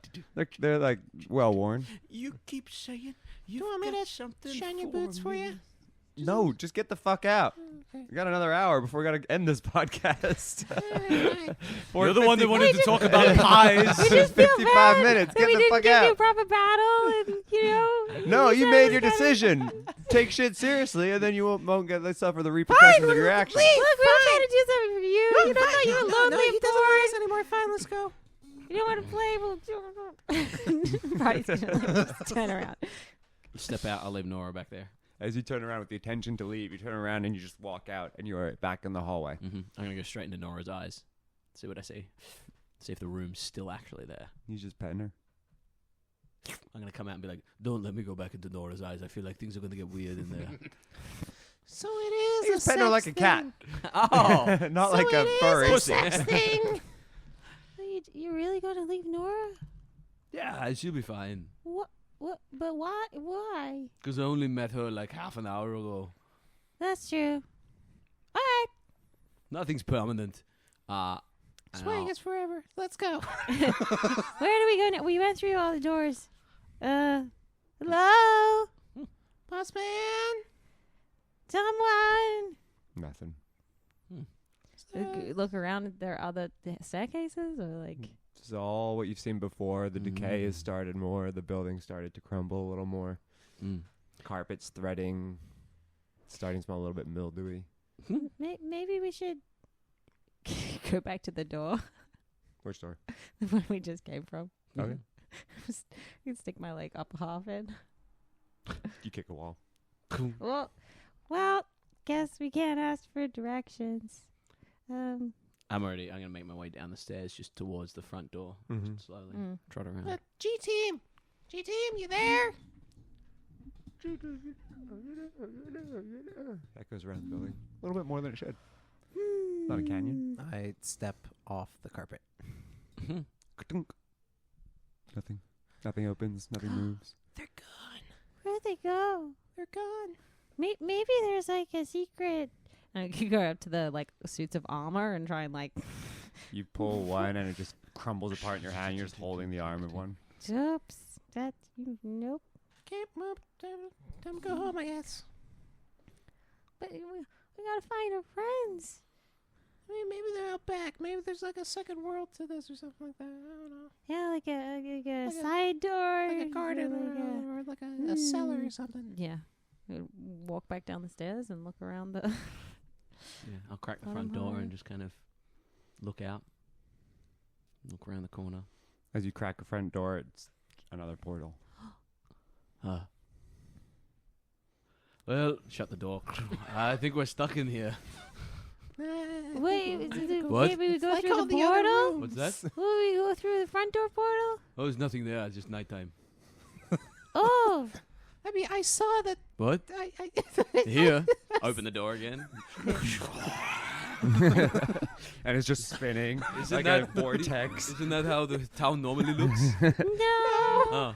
They're like well worn. You keep saying you want me to something shine your boots for you? No, just get the fuck out. Okay. We got another hour before we gotta end this podcast. You're the one that wanted to talk about pies. We just feel 55 bad minutes. that Get we the didn't fuck give you a out. proper battle, and No, you said made it your was kinda- decision. Take shit seriously, and then you won't get suffer the repercussions of your actions. Look, we were trying to do something for you. You don't know you were lonely he and doesn't bored. want us anymore. Fine, let's go. You don't want to play. Well, Paardi's gonna turn around. Step out. I'll leave Nora back there. As you turn around with the intention to leave, you turn around and you just walk out, and you are back in the hallway. I'm gonna go straight into Nora's eyes. See what I see. See if the room's still actually there. You just petting her. I'm gonna come out and be like, "Don't let me go back into Nora's eyes. I feel like things are gonna get weird in there." So it is He's petting her like a cat. Oh, Not like a furry. a sex thing. You're really going to leave Nora? yeah, she'll be fine. What? But why? Why? Because I only met her like half an hour ago. That's true. All right. Nothing's permanent. Swing is forever. Let's go. Where do we go now? We went through all the doors. Hello? Boss man. Someone. Nothing. Look around. Are there other staircases or like? This is all what you've seen before. The decay has started more. The building started to crumble a little more. Carpets threading. Starting to smell a little bit mildewy. Maybe we should go back to the door. Which door? The one we just came from. Okay. You can stick my like upper half in. You kick a wall. Well, guess we can't ask for directions. I'm gonna make my way down the stairs just towards the front door. Just slowly trot around. G-Team, you there? That goes around the building. A little bit more than it should. Not a canyon. I step off the carpet. Ka-dunk. Nothing. Nothing opens. Nothing moves. They're gone. Where'd they go? They're gone. Maybe there's like a secret. I could go up to the like suits of armor and try and like. You pull one and it just crumbles apart in your hand. You're just holding the arm of one. Oops. Nope. Can't move. Time to go home, I guess. But we gotta find our friends. I mean, maybe they're out back. Maybe there's like a second world to this or something like that. I don't know. Yeah, like a side door. Like a garden or like a cellar or something. Yeah. We'd walk back down the stairs and look around the. Yeah, I'll crack the front door and just kind of look out. Look around the corner. As you crack a front door, it's another portal. Well, shut the door. I think we're stuck in here. Wait, What? maybe we go like through all the the other portal? What's that? Will we go through the front door portal? Oh, there's nothing there. It's just nighttime. Oh. I mean, I saw that. What? Here. Open the door again. And it's just spinning. Isn't like that a vortex. Isn't that how the town normally looks? No. Oh.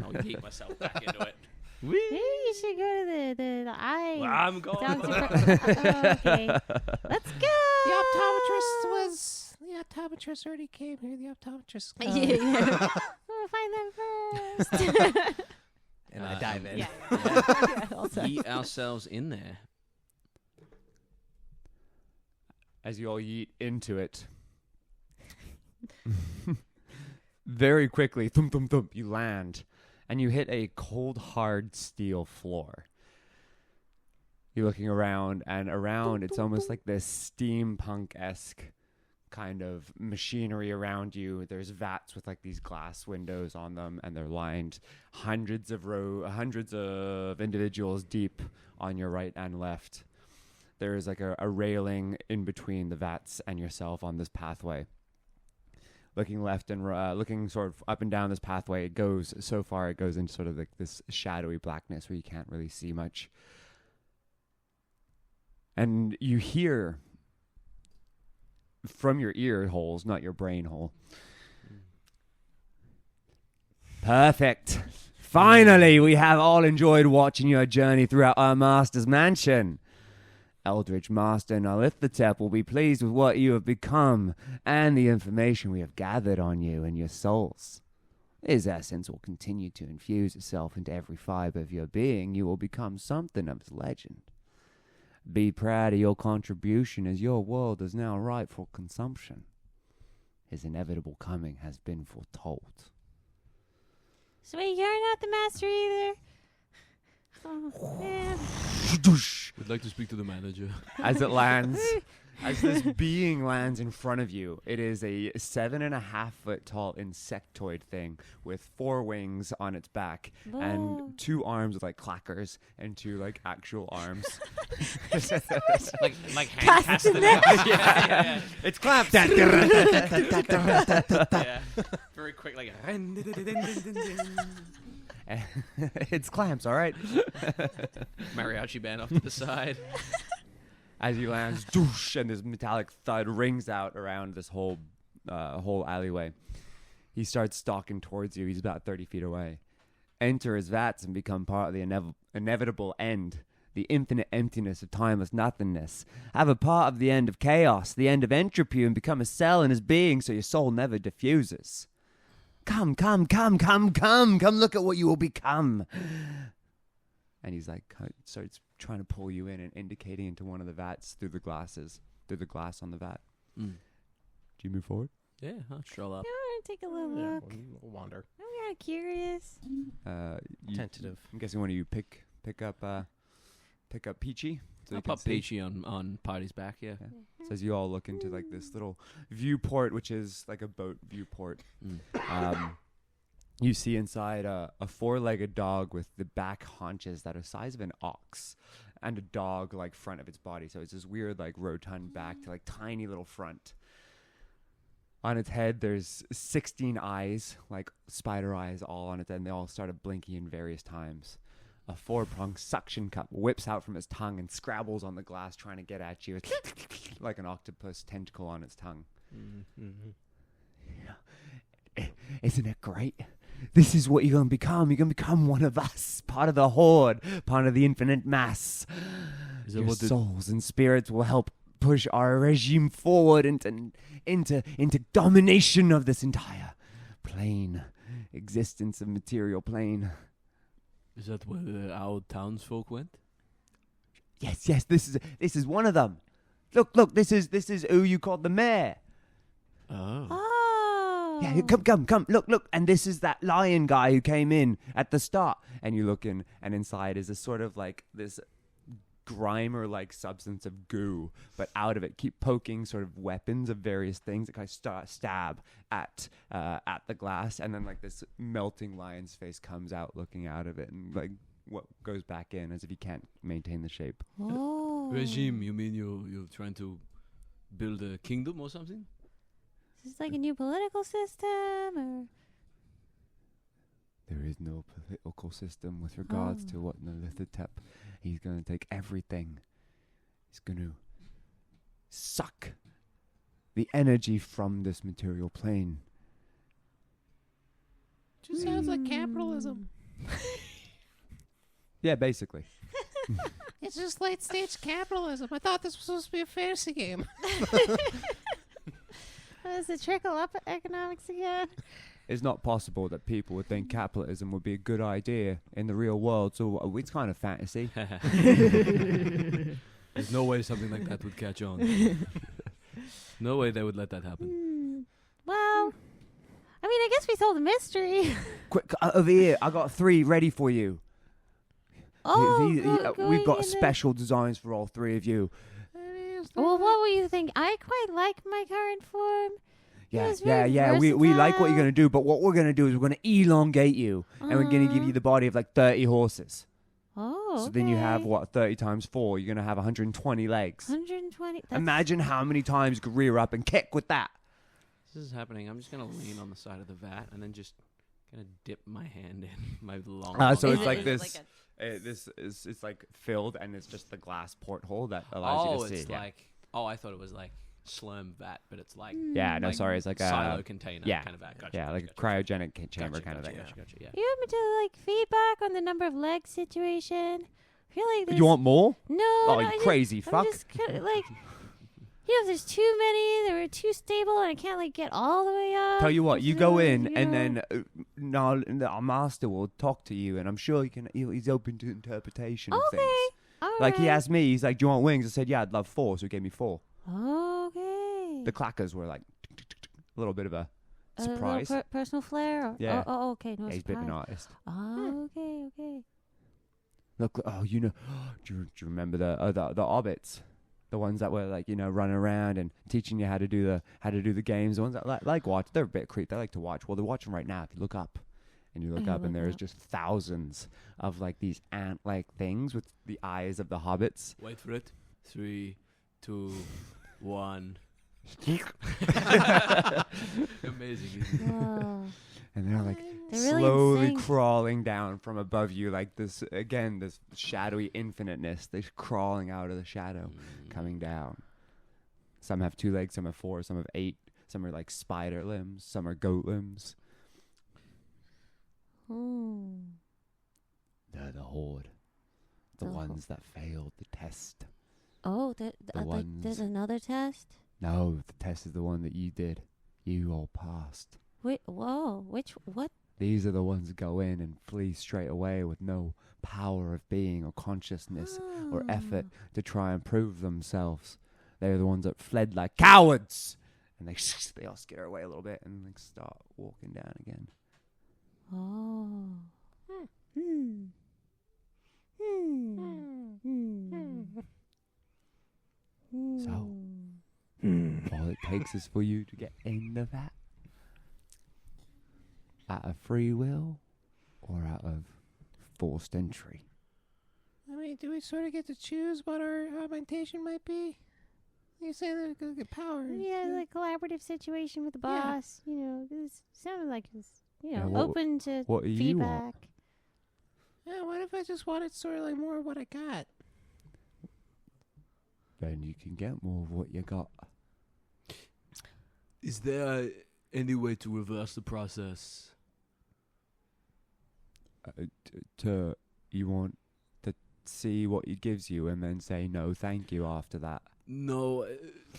I'll yeet myself back into it. Maybe you should go to the eye. Well, I'm going. Okay. Let's go. The optometrist already came here. The optometrist. Yeah. We'll find them first. And I dive in. Also. Yeet ourselves in there. As you all yeet into it. Very quickly, thump, thump, thump, you land. And you hit a cold, hard steel floor. You're looking around, and around it's almost like this steampunk-esque kind of machinery around you. There's vats with like these glass windows on them, and they're lined hundreds of individuals deep on your right and left. There is like a railing in between the vats and yourself on this pathway. Looking left and looking sort of up and down this pathway, it goes so far. It goes into sort of like this shadowy blackness where you can't really see much. And you hear from your ear holes, not your brain hole. Perfect. Finally, we have all enjoyed watching your journey throughout our master's mansion. Eldritch Master Nalithatep will be pleased with what you have become and the information we have gathered on you and your souls. His essence will continue to infuse itself into every fiber of your being. You will become something of his legend. Be proud of your contribution, as your world is now ripe for consumption. His inevitable coming has been foretold. So wait, you're not the master either? Oh, man. Would like to speak to the manager. as it lands. As this being lands in front of you, it is a 7.5 foot tall insectoid thing with 4 wings on its back Whoa. and 2 arms with like clackers and 2 like actual arms. like hand castanets. Yeah. It's clamped. Yeah. Very quick, like. It's clamps, all right. Mariachi band off to the side. As he lands, doosh, and this metallic thud rings out around this whole alleyway. He starts stalking towards you. He's about 30 feet away. Enter his vats and become part of the inevitable end, the infinite emptiness of timeless nothingness. Have a part of the end of chaos, the end of entropy, and become a cell in his being so your soul never diffuses. Come, come, come, come, come, come look at what you will become. And he's like, starts trying to pull you in and indicating into one of the vats through the glass on the vat. Do you move forward? Yeah, I'll stroll up. I want to take a little look. We'll wander. I'm kind of curious. Tentative. I'm guessing one of you pick up Peachy. So I'll you can pop see. Peachy on Paardi's back, yeah. So as you all look into like this little viewport, which is like a boat viewport, you see inside a 4-legged dog with the back haunches that are the size of an ox, and a dog like front of its body. So it's this weird like rotund back to like tiny little front. On its head, there's 16 eyes, like spider eyes, all on its head, and they all started blinking in various times. A 4-pronged suction cup whips out from its tongue and scrabbles on the glass, trying to get at you, like an octopus tentacle on its tongue. Yeah. Isn't it great? This is what you're going to become. You're going to become one of us, part of the horde, part of the infinite mass. Your souls and spirits will help push our regime forward into domination of this entire plane, existence of material plane. Is that where our townsfolk went? Yes, this is one of them. Look, this is who you called the mayor. Oh. Yeah, come, look, and this is that lion guy who came in at the start. And you look in, and inside is a sort of like this grimer-like substance of goo, but out of it keep poking sort of weapons of various things that kind of stab at the glass, and then like this melting lion's face comes out looking out of it, and like what goes back in as if he can't maintain the shape. Oh. Regime, you mean you're trying to build a kingdom or something? Is this like a new political system, or? There is no political system with regards to what Nalithatep. He's going to take everything. He's going to suck the energy from this material plane. Just sounds like capitalism. Yeah, basically. It's just late stage capitalism. I thought this was supposed to be a fantasy game. Does it trickle up economics again? It's not possible that people would think capitalism would be a good idea in the real world, so it's kind of fantasy. There's no way something like that would catch on. No way they would let that happen. Well, I mean, I guess we solved the mystery. Quick, over here, I got 3 ready for you. Oh, We've got going in special designs for all 3 of you. Well, what will you think? I quite like my current form. It's very Yeah. We like what you're versatile. going to do, but what we're going to do is we're going to elongate you, and we're going to give you the body of like 30 horses. Oh, So then you have, okay. 30 times 4? You're going to have 120 legs. 120. Imagine how many times you could rear up and kick with that. This is happening. I'm just gonna lean on the side of the vat and then just gonna dip my hand in my long. So Is it's it- like is it this. like It's like filled, and it's just the glass porthole that allows Oh, you to see. it's like. Oh, I thought it was like slurm vat, but it's like. Yeah, no, sorry, it's like a silo container yeah, kind of vat. Gotcha, yeah, like a gotcha, cryogenic chamber gotcha, kind of gotcha, thing. Gotcha, yeah. You want me to like feedback on the number of legs situation? I feel like You want more? no. Oh, no, you I just- crazy I'm fuck! just kinda, like, if there's too many, they were too stable, and I can't like get all the way up. Tell you what, you go in, you and know. then our master will talk to you, and I'm sure he's open to interpretation of things. All Like he right. asked me, he's like, "Do you want wings?" I said, "Yeah, I'd love 4," so he gave me 4. Okay. The clackers were like a little bit of a A little surprise. personal flair. Or, Yeah. Oh, okay. No Yeah, he's a bit of an surprise. artist. Oh, okay. Look, oh, you know, do you remember the hobbits? The ones that were like, you know, running around and teaching you how to do the games. The ones that like watch, they're a bit creepy. They like to watch. Well, they're watching right now. If you look up, and there's just thousands of like these ant-like things with the eyes of the hobbits. Wait for it. 3, 2, 1. Amazing. Isn't it? Whoa. And they're like They're really slowly insane. crawling down from above you, like this shadowy infiniteness. They're crawling out of the shadow, coming down. Some have 2 legs, some have 4, some have 8. Some are like spider limbs, some are goat limbs. They're the Horde, the ones that failed the test. Oh, ones- there's another test? No, the test is the one that you did. You all passed. Wait, whoa, what? These are the ones that go in and flee straight away with no power of being or consciousness or effort to try and prove themselves. They're the ones that fled like cowards. And they all scare away a little bit and like start walking down again. Oh. So, all it takes is for you to get into that. Out of free will or out of forced entry. I mean, do we sort of get to choose what our augmentation might be? You say they're going to get powers. Yeah, like collaborative situation with the Yeah. boss. You know, it sounded like it's, Yeah, what- open to what do you want? feedback. Yeah, what if I just wanted sort of like more of what I got? Then you can get more of what you got. Is there any way to reverse the process? You want to see what it gives you and then say no thank you after that. No,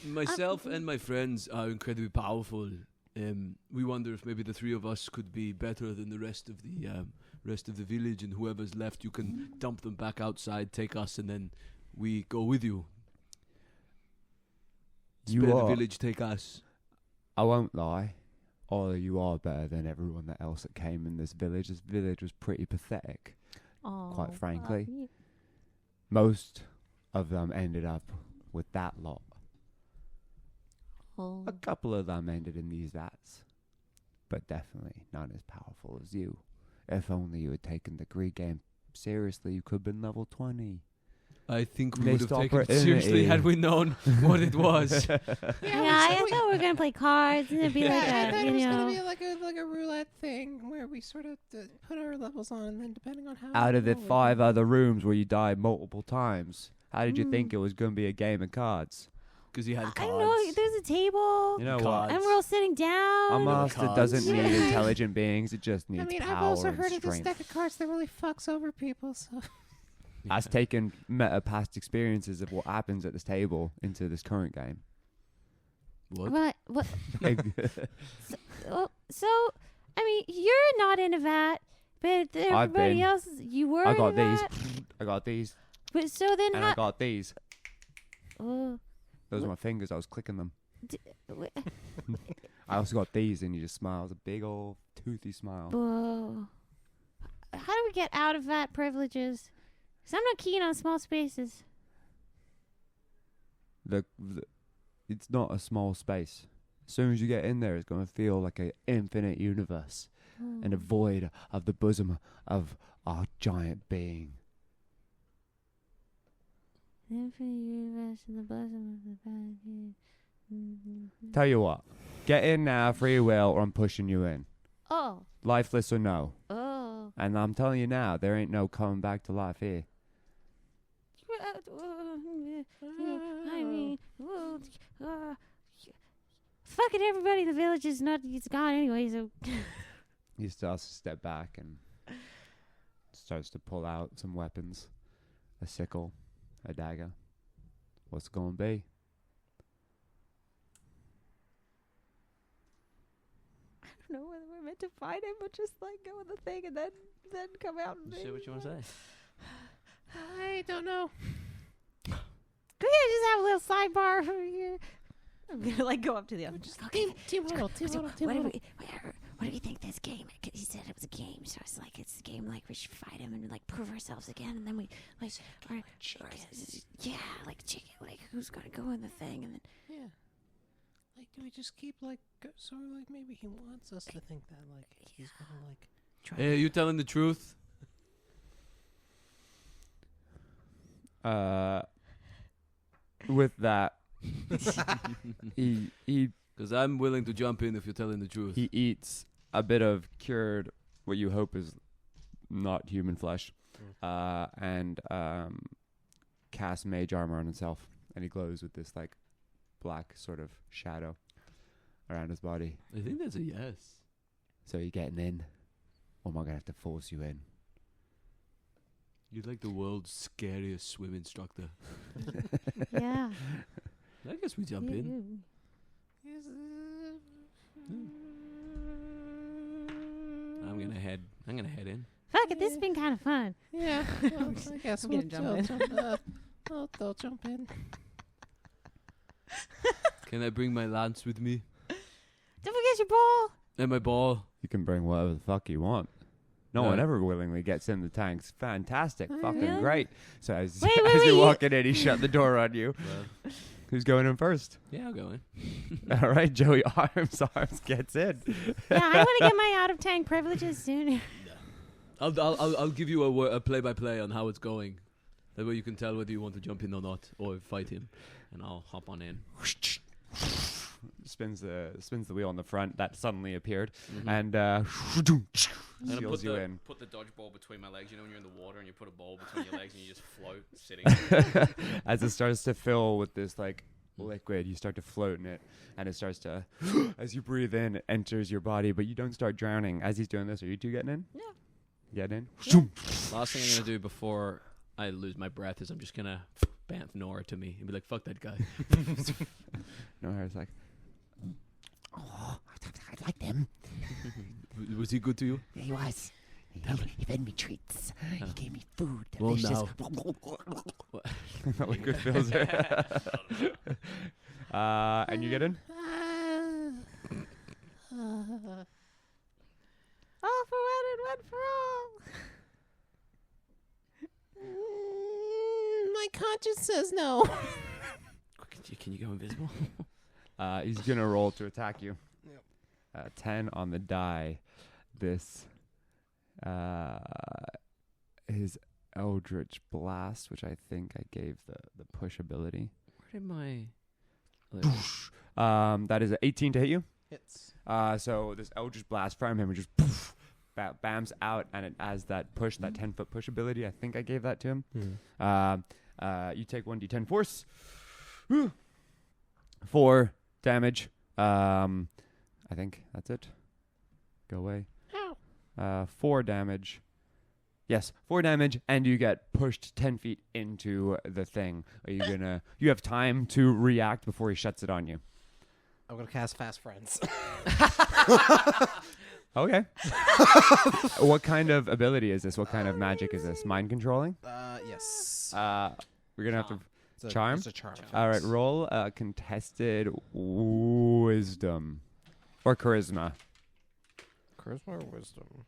myself and my friends are incredibly powerful. We wonder if maybe the 3 of us could be better than the rest of the village, and whoever's left, you can dump them back outside, take us, and then we go with you. Spare the village, take us. I won't lie. All you are better than everyone else that came in this village. This village was pretty pathetic, quite frankly. Most of them ended up with that lot. Oh. A couple of them ended in these vats, but definitely not as powerful as you. If only you had taken the Greek game seriously, you could have been level 20. I think we Missed would have taken it opportunity. seriously had we known what it was. Yeah, I thought we were gonna play cards and it'd be like I a, thought it you was know. going to be like a roulette thing where we sort of put our levels on, and then depending on how Out of the well we 5 do- other rooms where you died multiple times, how did you think it was going to be a game of cards? Because he had cards. I don't know. There's a table, You know Cards. what? and we're all sitting down. A master cards. doesn't need Yeah. intelligent beings. It just needs I mean, power I've also and heard of this strength. deck of cards that really fucks over people, so... That's taken past experiences of what happens at this table into this current game. What? Right. What? So, I mean, you're not in a vat, but everybody been. else, you were. I got in a these. vat. I got these. But so then, And I got these. Oh, Those are my fingers. I was clicking them. wh- I also got these, and you just smile. It's a big old toothy smile. whoa. How do we get out of vat privileges? Because I'm not keen on small spaces. It's not a small space. As soon as you get in there, it's going to feel like an infinite universe and a void of the bosom of our giant being. Infinite universe in the bosom of the planet. Tell you what, get in now, free will, or I'm pushing you in. Oh. Lifeless or no. Oh. And I'm telling you now, there ain't no coming back to life here. I mean, fucking everybody in the village is not. It's gone anyway. So He starts to step back and starts to pull out some weapons. A sickle, a dagger. What's it going to be? I don't know whether we're meant to fight him or just like go with the thing and then come out and Say what you want to say. I don't know. Go ahead, just have a little sidebar over here. I'm gonna like go up to the other. Just team huddle. What what do you think this game? 'Cause he said it was a game, so it's like it's a game like we should fight him and like prove ourselves again, and then we like, yeah, like chicken, like who's gonna go in the thing, and then Yeah. Like, do we just keep like sort of like maybe he wants us to think that like he's gonna like try. Hey, are you telling the truth? With that, he Because I'm willing to jump in if you're telling the truth. he eats a bit of cured, what you hope is not human flesh, and casts mage armor on himself, and he glows with this like black sort of shadow around his body. I think that's a yes. So you getting in? Or am I gonna have to force you in? You're like the world's scariest swim instructor. yeah. I guess we jump in. I'm gonna head in. Fuck it, this has been kind of fun. Yeah, well, I guess we'll gonna jump in. They'll jump in. Can I bring my lance with me Don't forget your ball. and my ball? You can bring whatever the fuck you want. No one Right. ever willingly gets in the tanks. Fantastic. Fucking really? great. So as, Wait, as wait, you're you- walking in, he shut the door on you. Well, Who's going in first? yeah, I'll go in. All right, Joey Arms gets in. Yeah, I want to get my out of tank privileges soon. I'll give you a play-by-play on how it's going. That way you can tell whether you want to jump in or not, or fight him, and I'll hop on in. Spins the wheel on the front that suddenly appeared, Mhm. and I'm gonna seals you in. put the dodgeball between my legs. You know when you're in the water and you put a ball between your legs and you just float sitting. As it starts to fill with this like liquid, you start to float in it, and it starts to, as you breathe in, it enters your body, but you don't start drowning. As he's doing this, are you two getting in? Yeah. Getting in? Last thing I'm gonna do before I lose my breath is I'm just gonna bamf Nora to me and be like, "Fuck that guy." Nora's like, oh, I liked him. Was he good to you? He was. He fed me treats. Oh. He gave me food. Well, Delicious. that liquid fills it. And you get in? All for one and one for all. My conscience says no. Can you go invisible? He's gonna roll to attack you. Yep. 10 on the die. This his Eldritch Blast, which I think I gave the push ability. Where did my? That is an 18 to hit you. Hits. So this Eldritch Blast from him just bams out, and it has that push, that 10-foot push ability. I think I gave that to him. You take 1d10 force. 4 damage. I think that's it. Go away. 4 damage. Yes, 4 damage, and you get pushed 10 feet into the thing. Are you gonna? You have time to react before he shuts it on you. I'm gonna cast Fast Friends. Okay. What kind of ability is this? What kind of magic is this? Mind controlling? Yes. We're gonna have to. It's a, charm? It's a charm. All right, roll contested wisdom or charisma. Charisma or wisdom?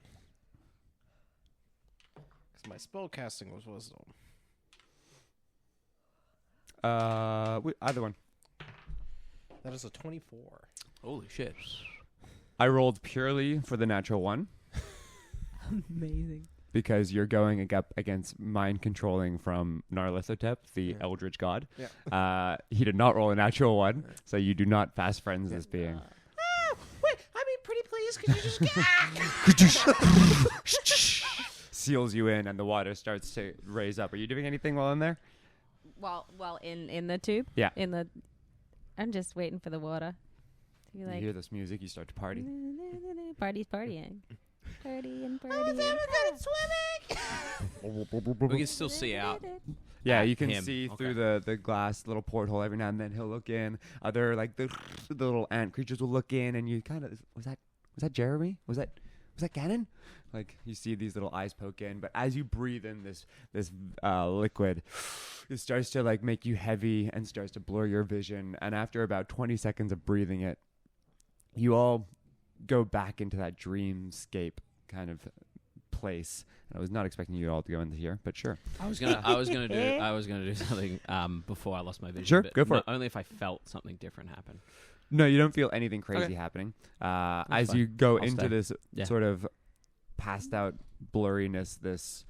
Because my spell casting was wisdom. Either one. That is a 24. Holy shit! I rolled purely for the natural one Amazing. because you're going against mind controlling from Narlithotep, the Yeah. Eldritch God. Yeah. He did not roll a natural one, so you do not fast friends this being. Wait, I mean, pretty please, could you just Seals you in, and the water starts to raise up. Are you doing anything while in there? Well, in the tube. Yeah. I'm just waiting for the water to be You like. hear this music, you start to party. Party's partying. Party and Oh, party. We can still see out. Yeah, at you can him. see Okay. through the glass little porthole every now and then. He'll look in. Other like the little ant creatures will look in, and you kind of was that Jeremy? Was that Ganon? Like you see these little eyes poke in, but as you breathe in this liquid, it starts to like make you heavy and starts to blur your vision. And after about 20 seconds of breathing it, you all go back into that dreamscape kind of place. And I was not expecting you all to go into here, but sure. I was gonna do something before I lost my vision. Sure, but go for it. Only if I felt something different happen. No, you don't feel anything crazy Okay. happening. As fine. you go I'll into stay. this Yeah. sort of passed out blurriness, this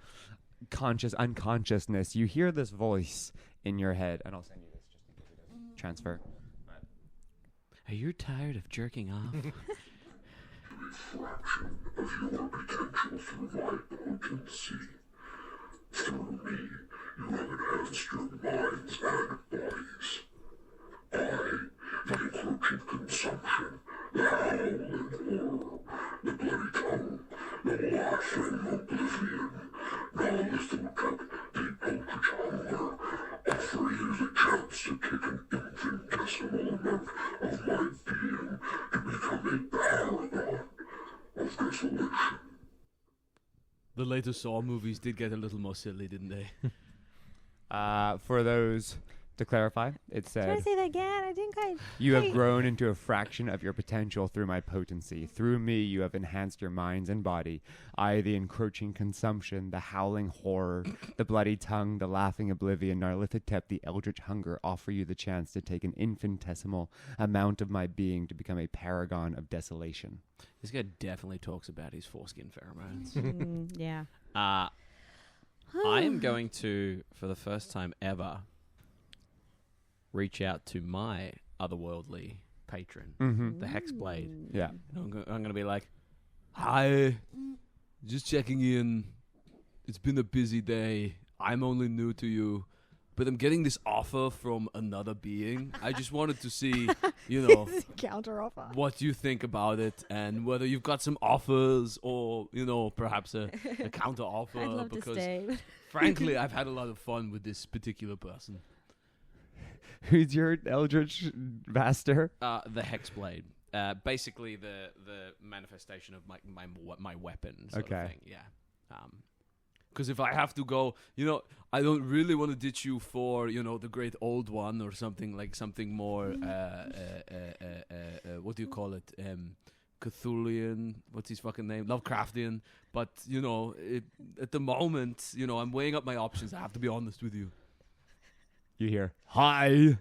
conscious unconsciousness, you hear this voice in your head, and I'll send you this just in case it doesn't transfer. Are you tired of jerking off? The later Saw movies did get a little more silly, didn't they? For those, to clarify, it Try said, to say that again. I didn't quite. "You have grown into a fraction of your potential through my potency. Through me, you have enhanced your minds and body. I, the encroaching consumption, the howling horror, the bloody tongue, the laughing oblivion, Narlithatep, the eldritch hunger, offer you the chance to take an infinitesimal amount of my being to become a paragon of desolation." This guy definitely talks about his foreskin pheromones. Yeah. I am going to, for the first time ever, reach out to my otherworldly patron, the Hexblade. Yeah. And I'm going to be like, "Hi, just checking in. It's been a busy day. I'm only new to you, but I'm getting this offer from another being. I just wanted to see, Counter offer. what you think about it and whether you've got some offers or, perhaps a counter offer. I'd love to because stay. frankly, I've had a lot of fun with this particular person. Who's your eldritch master? The Hexblade. Basically the manifestation of my weapon sort of thing. Yeah. Because if I have to go, I don't really want to ditch you for, the great old one or something more, what do you call it? Cthulhian, what's his fucking name? Lovecraftian. But, at the moment, I'm weighing up my options. I have to be honest with you. You hear, "Hi.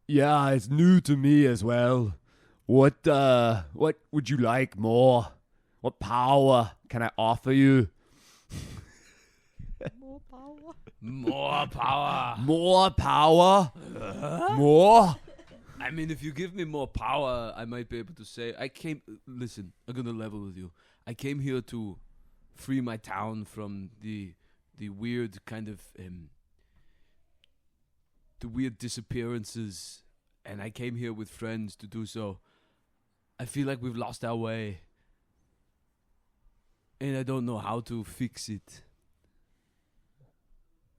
Yeah, it's new to me as well. What would you like more? What power can I offer you?" More power. More power. More power? More? I mean, if you give me more power, I might be able to say, listen, I'm going to level with you. I came here to free my town from the weird kind of, the weird disappearances, and I came here with friends to do so. I feel like we've lost our way, and I don't know how to fix it.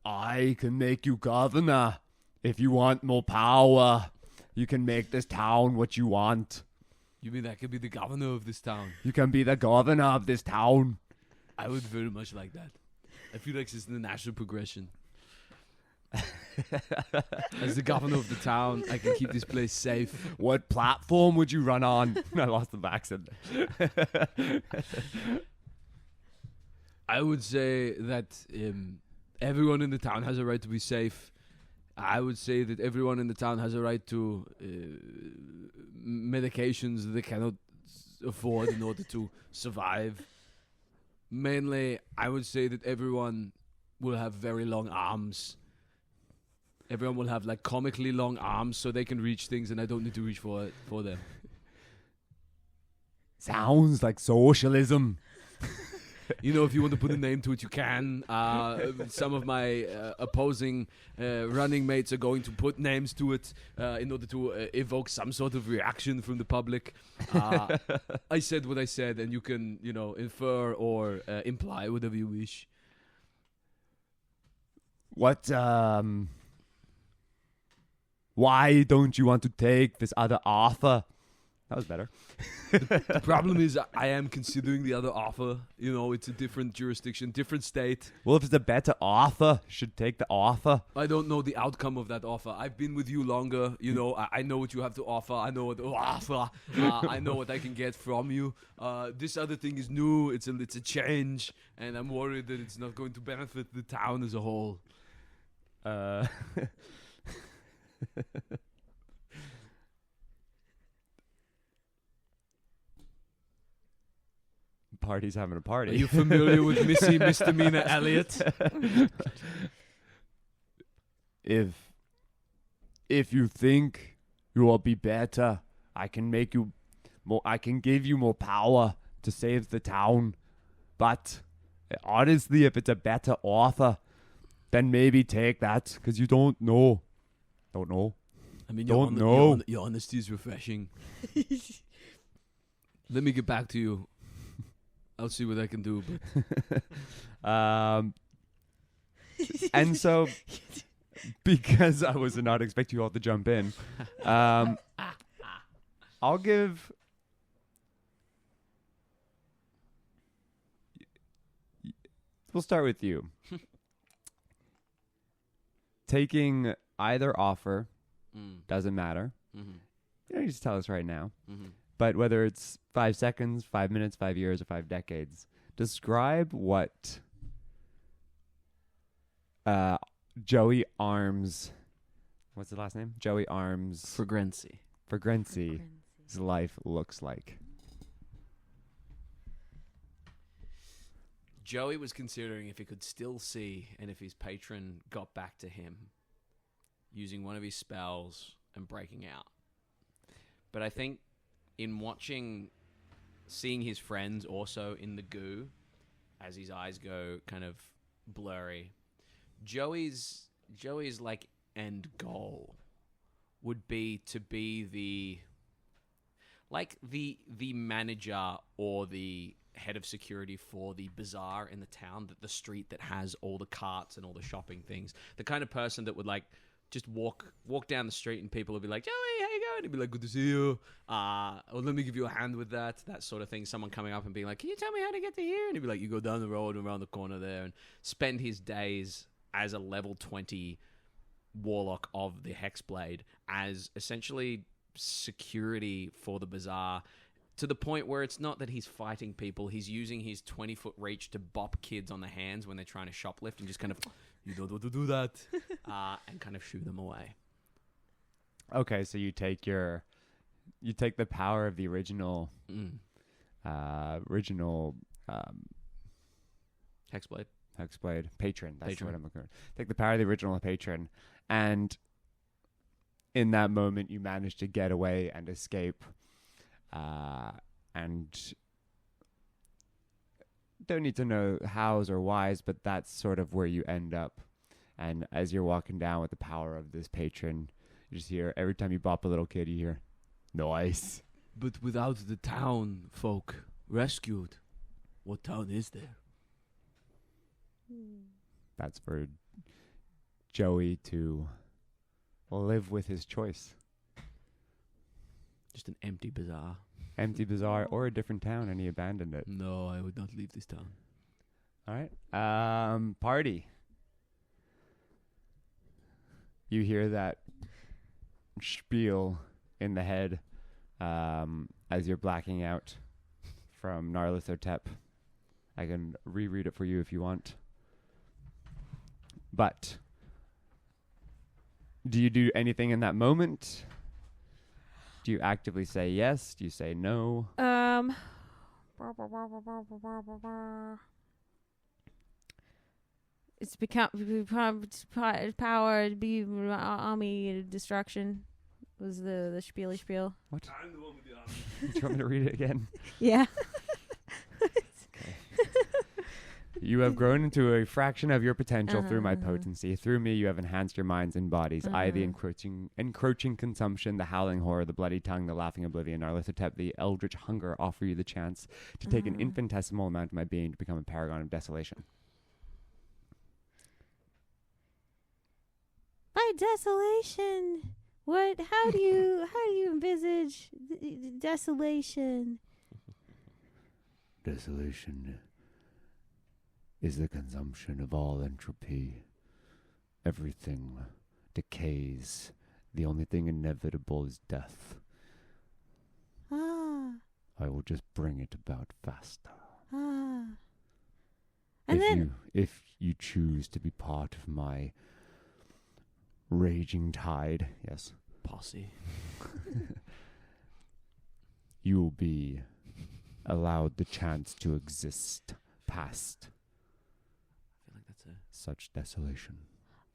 I can make you governor. If you want more power, you can make this town what you want. You mean I could be the governor of this town? You can be the governor of this town. I would very much like that. I feel like it's the natural progression. As the governor of the town, I can keep this place safe. What platform would you run on? I lost the accent. I would say that everyone in the town has a right to be safe. I would say that everyone in the town has a right to medications they cannot afford in order to survive. Mainly, I would say that everyone will have very long arms. Everyone will have like comically long arms so they can reach things and I don't need to reach for them. Sounds like socialism. If you want to put a name to it, you can. Some of my opposing running mates are going to put names to it in order to evoke some sort of reaction from the public. I said what I said, and you can, infer or imply whatever you wish. What, why don't you want to take this other offer? That was better. The problem is I am considering the other offer. You know, it's a different jurisdiction, different state. Well, if it's a better offer, should take the offer. I don't know the outcome of that offer. I've been with you longer. You know, I know what you have to offer. I know what I know what I can get from you. This other thing is new. It's a change, and I'm worried that it's not going to benefit the town as a whole. Party's having a party. Are you familiar with Missy Misdemeanor Elliot? If you think you will be better, I can make you more. I can give you more power to save the town. But honestly, if it's a better offer, then maybe take that, because you don't know. Don't know. I mean, Don't know. Your honesty is refreshing. Let me get back to you. I'll see what I can do. But And so, because I was not expecting you all to jump in, I'll give. We'll start with you. Taking either offer doesn't matter. You just tell us right now. But whether it's 5 seconds, 5 minutes, 5 years, or 5 decades, describe what Joey Arms, what's the last name? Joey Arms Fragrancy's life looks like. Joey was considering if he could still see and if his patron got back to him using one of his spells and breaking out. But I think in seeing his friends also in the goo as his eyes go kind of blurry, Joey's like end goal would be to be the manager or the head of security for the bazaar in the town, the street that has all the carts and all the shopping things. The kind of person that would like just walk down the street and people would be like, Joey, how you going? He'd be like, good to see you. Or let me give you a hand with that sort of thing. Someone coming up and being like, can you tell me how to get to here? And he'd be like, you go down the road and around the corner there, and spend his days as a level 20 warlock of the Hexblade as essentially security for the bazaar, to the point where it's not that he's fighting people, he's using his 20-foot reach to bop kids on the hands when they're trying to shoplift and just kind of, you don't want to do that, and kind of shoo them away. Okay, so you take the power of the original Hexblade patron. That's Patron. what I'm looking for. Take the power of the original patron, and in that moment, you manage to get away and escape, and don't need to know hows or whys, but that's sort of where you end up. And as you're walking down with the power of this patron, you just hear, every time you bop a little kid, you hear, nice. But without the town folk rescued, what town is there? That's for Joey to live with his choice. Just an empty bazaar. Empty bazaar or a different town, and he abandoned it. No, I would not leave this town. All right. Party. You hear that spiel in the head as you're blacking out from Nyarlathotep. I can reread it for you if you want. But do you do anything in that moment? Do you actively say yes? Do you say no? It's become power to be army destruction was the spiel. What? I'm the one with the army. Do you want me to read it again? Yeah. You have grown into a fraction of your potential through my potency. Through me, you have enhanced your minds and bodies. I, the encroaching consumption, the howling horror, the bloody tongue, the laughing oblivion, Nyarlathotep, the eldritch hunger, offer you the chance to take an infinitesimal amount of my being to become a paragon of desolation. By desolation, How do you envisage desolation? Desolation is the consumption of all entropy. Everything decays. The only thing inevitable is death. Ah. I will just bring it about faster. Ah. And If you choose to be part of my raging tide, yes, Posse. you will be allowed the chance to exist past I feel like that's a such desolation.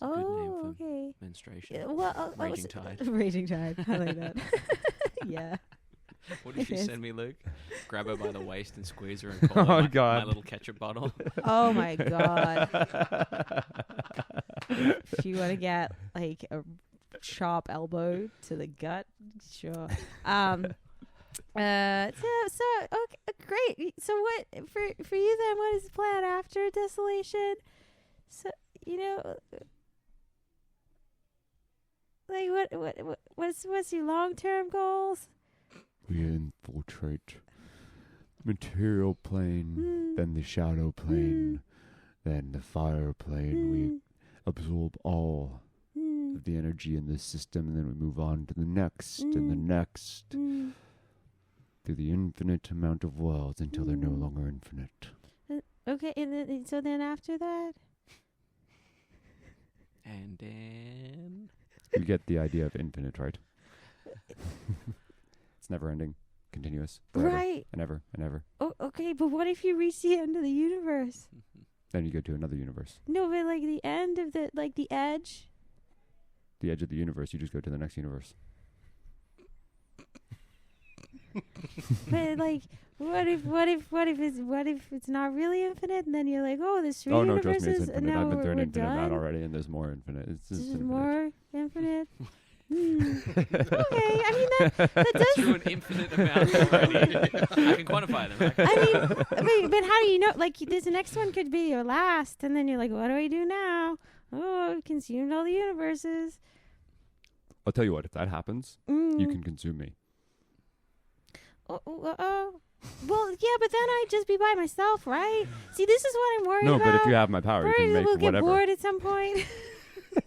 good name oh, for okay. menstruation. Yeah, well, Raging tide. Raging tide. I like that. Yeah. What did you Yes. send me, Luke? Grab her by the waist and squeeze her and call her my little ketchup bottle. Oh my god. If you want to get like a sharp elbow to the gut, sure. So okay, great. So what for you then? What is the plan after desolation? So like what's your long-term goals? We infiltrate material plane, then the shadow plane, then the fire plane. We absorb all of the energy in this system, and then we move on to the next and the next through the infinite amount of worlds until they're no longer infinite. Okay, and so then after that? And then You get the idea of infinite, right? It's never ending, continuous, forever, Right. and ever and ever. Oh, okay, but what if you reach the end of the universe? Then you go to another universe. No, but like the end of the edge. The edge of the universe, you just go to the next universe. But like, what if it's not really infinite, and then you're like, oh, there's three Oh no, universes, trust me, it's and infinite. now I've been we're through an infinite done. mat already, and there's more infinite. It's just There's infinite. more infinite. Okay, I mean that does. through an infinite amount already. I can quantify them. I mean, but how do you know? Like, this next one could be your last, and then you're like, what do I do now? Oh, I've consumed all the universes. I'll tell you what, if that happens, you can consume me. Oh. Well, yeah, but then I'd just be by myself, right? See, this is what I'm worried No, about. but if you have my power, you Worried can that make we'll get whatever. bored at some point. Put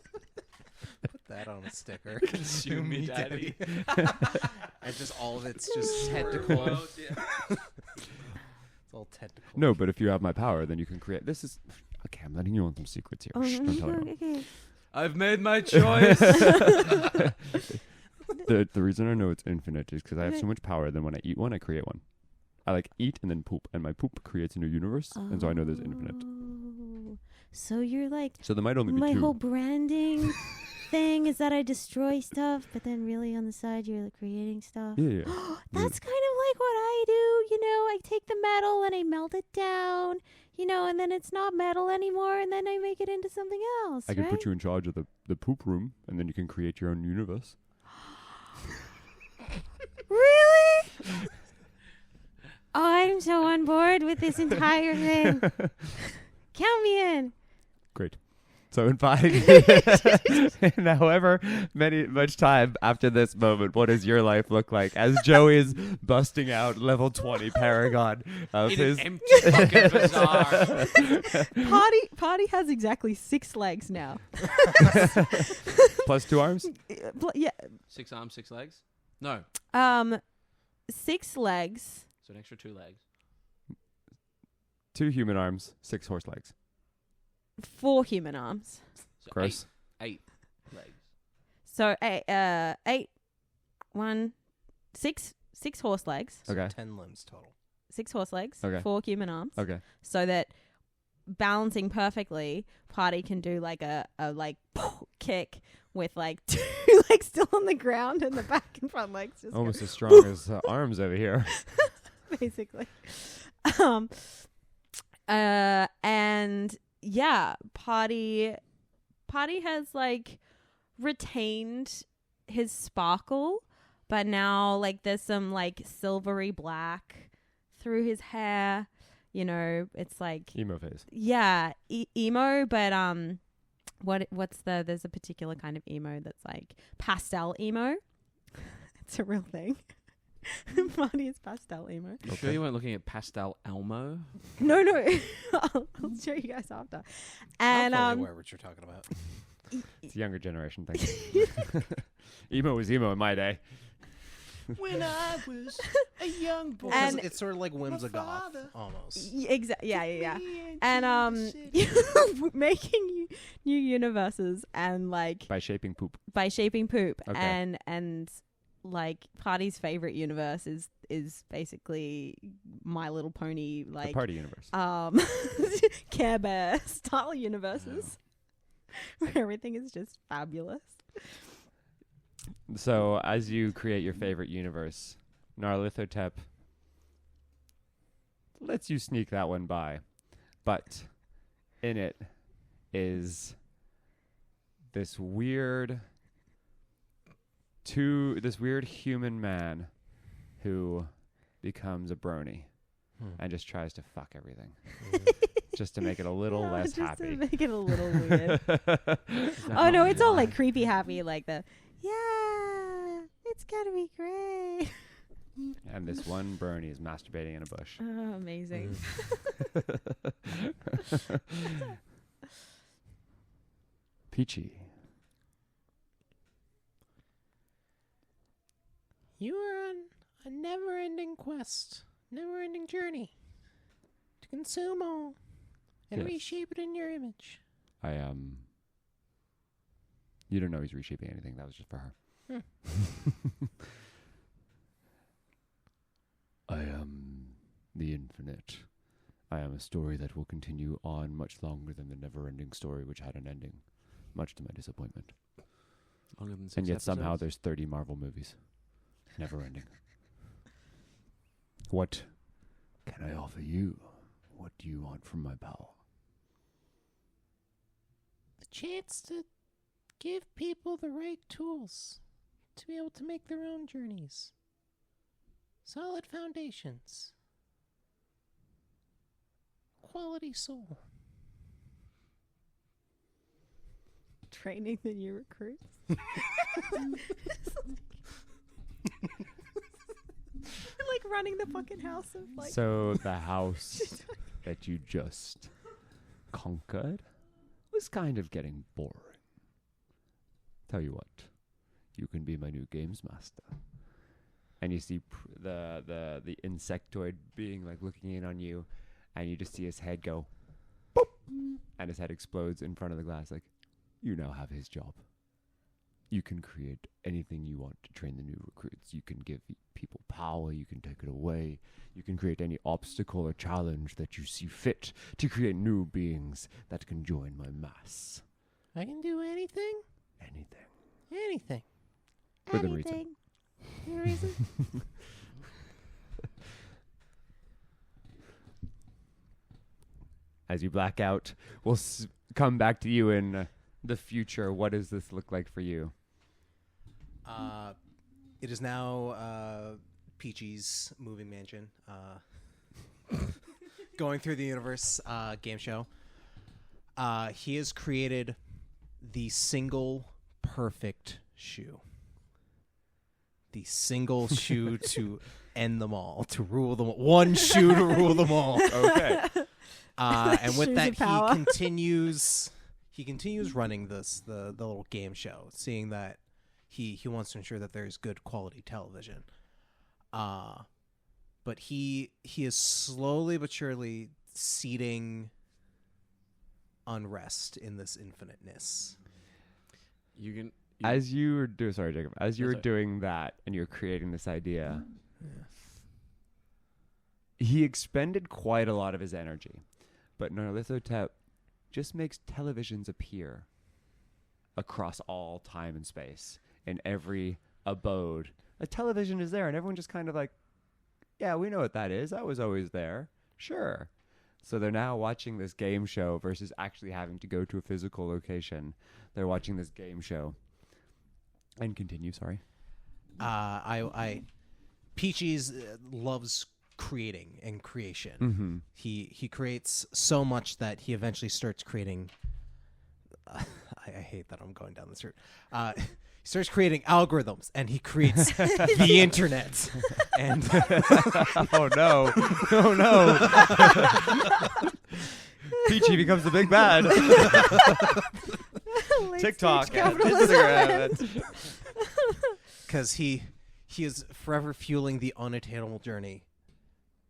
that on a sticker. Consume me, daddy. And just all of it's just tentacle. It's all tentacle. No, but if you have my power, then you can create. This is okay. I'm letting you on some secrets here. Shh, don't tell anyone. Okay. I've made my choice. The reason I know it's infinite is because I have so much power. Then when I eat one, I create one. I like eat and then poop, and my poop creates a new universe, and so I know there's infinite. Oh. So you're like, So there might only be my two. whole branding thing is that I destroy stuff, but then really on the side you're like creating stuff. Yeah. That's kind of like what I do, I take the metal and I melt it down, and then it's not metal anymore, and then I make it into something else, I can right? put you in charge of the poop room, and then you can create your own universe. Really? Oh, I'm so on board with this entire thing. Count me in. Great. So in 5 and however much time after this moment, what does your life look like as Joey is busting out level 20 Paragon of In his an empty fucking bazaar. Paardi has exactly 6 legs now. plus 2 arms? Yeah. 6 arms, 6 legs? No. 6 legs. So an extra 2 legs. 2 human arms, 6 horse legs. 4 human arms. So Gross. 8 legs. So 6 horse legs. So Okay. 10 limbs total. 6 horse legs. Okay. 4 human arms. Okay. So that balancing perfectly, Paardi can do like a kick with like 2 legs still on the ground and the back and front legs just Almost as strong as arms over here. basically. And yeah, Paardi has like retained his sparkle, but now like there's some like silvery black through his hair. It's like Emo phase. yeah, emo, but There's a particular kind of emo that's like pastel emo. It's a real thing. Paardi is pastel emo. You sure you weren't looking at Pastel Elmo? No. I'll show you guys after. And I'm fully aware what you're talking about. It's a younger generation thing. Emo was emo in my day. When I was a young boy. And it's sort of like Whimsigoth, almost. Yeah. And making new universes and like By shaping poop. Okay. And like Paardi's favorite universe is basically My Little Pony, like The Party universe. Care Bear style universes where everything is just fabulous. So, as you create your favorite universe, Nyarlathotep lets you sneak that one by. But in it is this weird human man who becomes a brony and just tries to fuck everything. Just to make it a little less happy. To make it a little weird. Oh no, it's all like creepy happy, like it's gonna be great. And this one brony is masturbating in a bush. Oh, amazing. Peachy. You are on a never-ending quest, never-ending journey to consume all and Yes. reshape it in your image. You don't know he's reshaping anything. That was just for her. I am the infinite. I am a story that will continue on much longer than the never-ending story, which had an ending, much to my disappointment. Longer than 6 And yet somehow episodes? there's 30 Marvel movies. Never-ending. What can I offer you? What do you want from my pal? The chance to give people the right tools to be able to make their own journeys. Solid foundations. Quality soul. Training the new recruits. Like running the fucking house of like. So the house that you just conquered was kind of getting boring. Tell you what, you can be my new games master. And you see the insectoid being like looking in on you, and you just see his head go, boop, and his head explodes in front of the glass. Like, you now have his job. You can create anything you want to train the new recruits. You can give people power. You can take it away. You can create any obstacle or challenge that you see fit to create new beings that can join my mass. I can do anything? Anything. Anything. Within reason. Any reason? As you black out, we'll come back to you in the future. What does this look like for you? It is now Peachy's moving mansion. Going through the universe game show. He has created the single perfect shoe. The single shoe to end them all, to rule them all. One shoe to rule them all. Okay. And with Shoes that, of power. he continues running the little game show, seeing that he wants to ensure that there's good quality television. But he is slowly but surely seeding unrest in this infiniteness. As you were doing, sorry, Jacob. As you were That's doing that, and you're creating this idea, he expended quite a lot of his energy. But Nyarlathotep just makes televisions appear across all time and space in every abode. A television is there, and everyone just kind of like, yeah, we know what that is. That was always there. Sure. So they're now watching this game show versus actually having to go to a physical location. They're watching this game show. And continue, sorry. Peachy's loves creating and creation. Mm-hmm. He creates so much that he eventually starts creating I hate that I'm going down this route. He starts creating algorithms, and he creates the internet. And Oh no! Oh no! Peachy becomes the big bad. TikTok, and Instagram. because he is forever fueling the unattainable journey,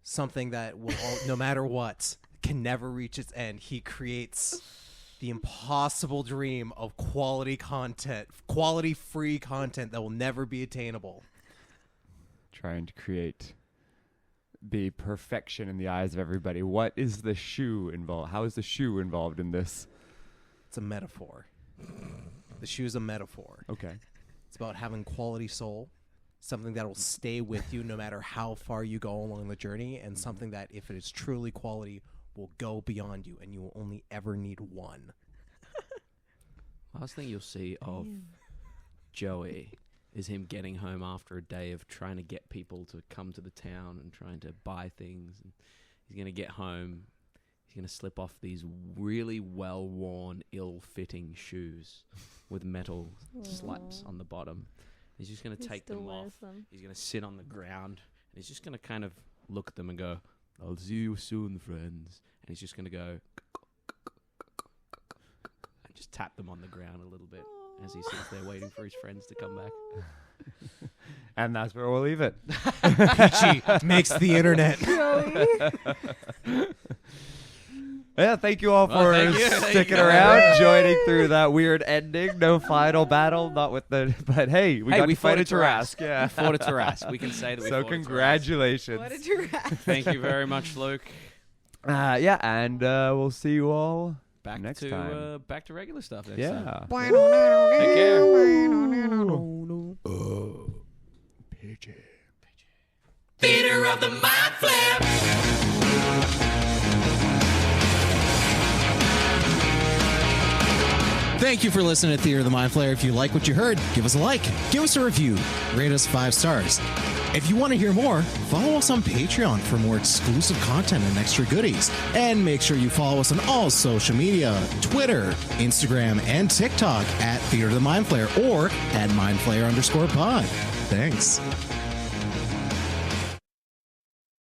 something that will, no matter what, can never reach its end. He creates the impossible dream of quality content, quality-free content that will never be attainable. Trying to create the perfection in the eyes of everybody. What is the shoe involved? How is the shoe involved in this? It's a metaphor. The shoe is a metaphor. Okay. It's about having quality soul, something that will stay with you no matter how far you go along the journey, and something that, if it is truly quality, will go beyond you, and you will only ever need one. Last thing you'll see of Joey is him getting home after a day of trying to get people to come to the town and trying to buy things. And he's going to get home. He's going to slip off these really well-worn, ill-fitting shoes with metal slaps on the bottom. He's just going to take them off. He's going to sit on the ground. And he's just going to kind of look at them and go, "I'll see you soon, friends." And he's just going to go and just tap them on the ground a little bit as he sits there waiting for his friends to come back. And that's where we'll leave it. Peachy makes the internet. Yeah, thank you all for thank you. sticking around, joining through that weird ending. No final battle, not with the. But hey, we got to fight a Tarrasque. Yeah, We fought a Tarrasque. We can say that we so fought congratulations. What did you wrap? a Tarrasque. Thank you very much, Luke. Yeah, and we'll see you all Back next to time. back to regular stuff next time. Yeah. Take care. Theater of the Mind Flip. Thank you for listening to Theater of the Mind Flayer. If you like what you heard, give us a like, give us a review, rate us 5 stars. If you want to hear more, follow us on Patreon for more exclusive content and extra goodies. And make sure you follow us on all social media, Twitter, Instagram, and TikTok at Theater of the Mind Flayer or at MindFlayer_pod. Thanks.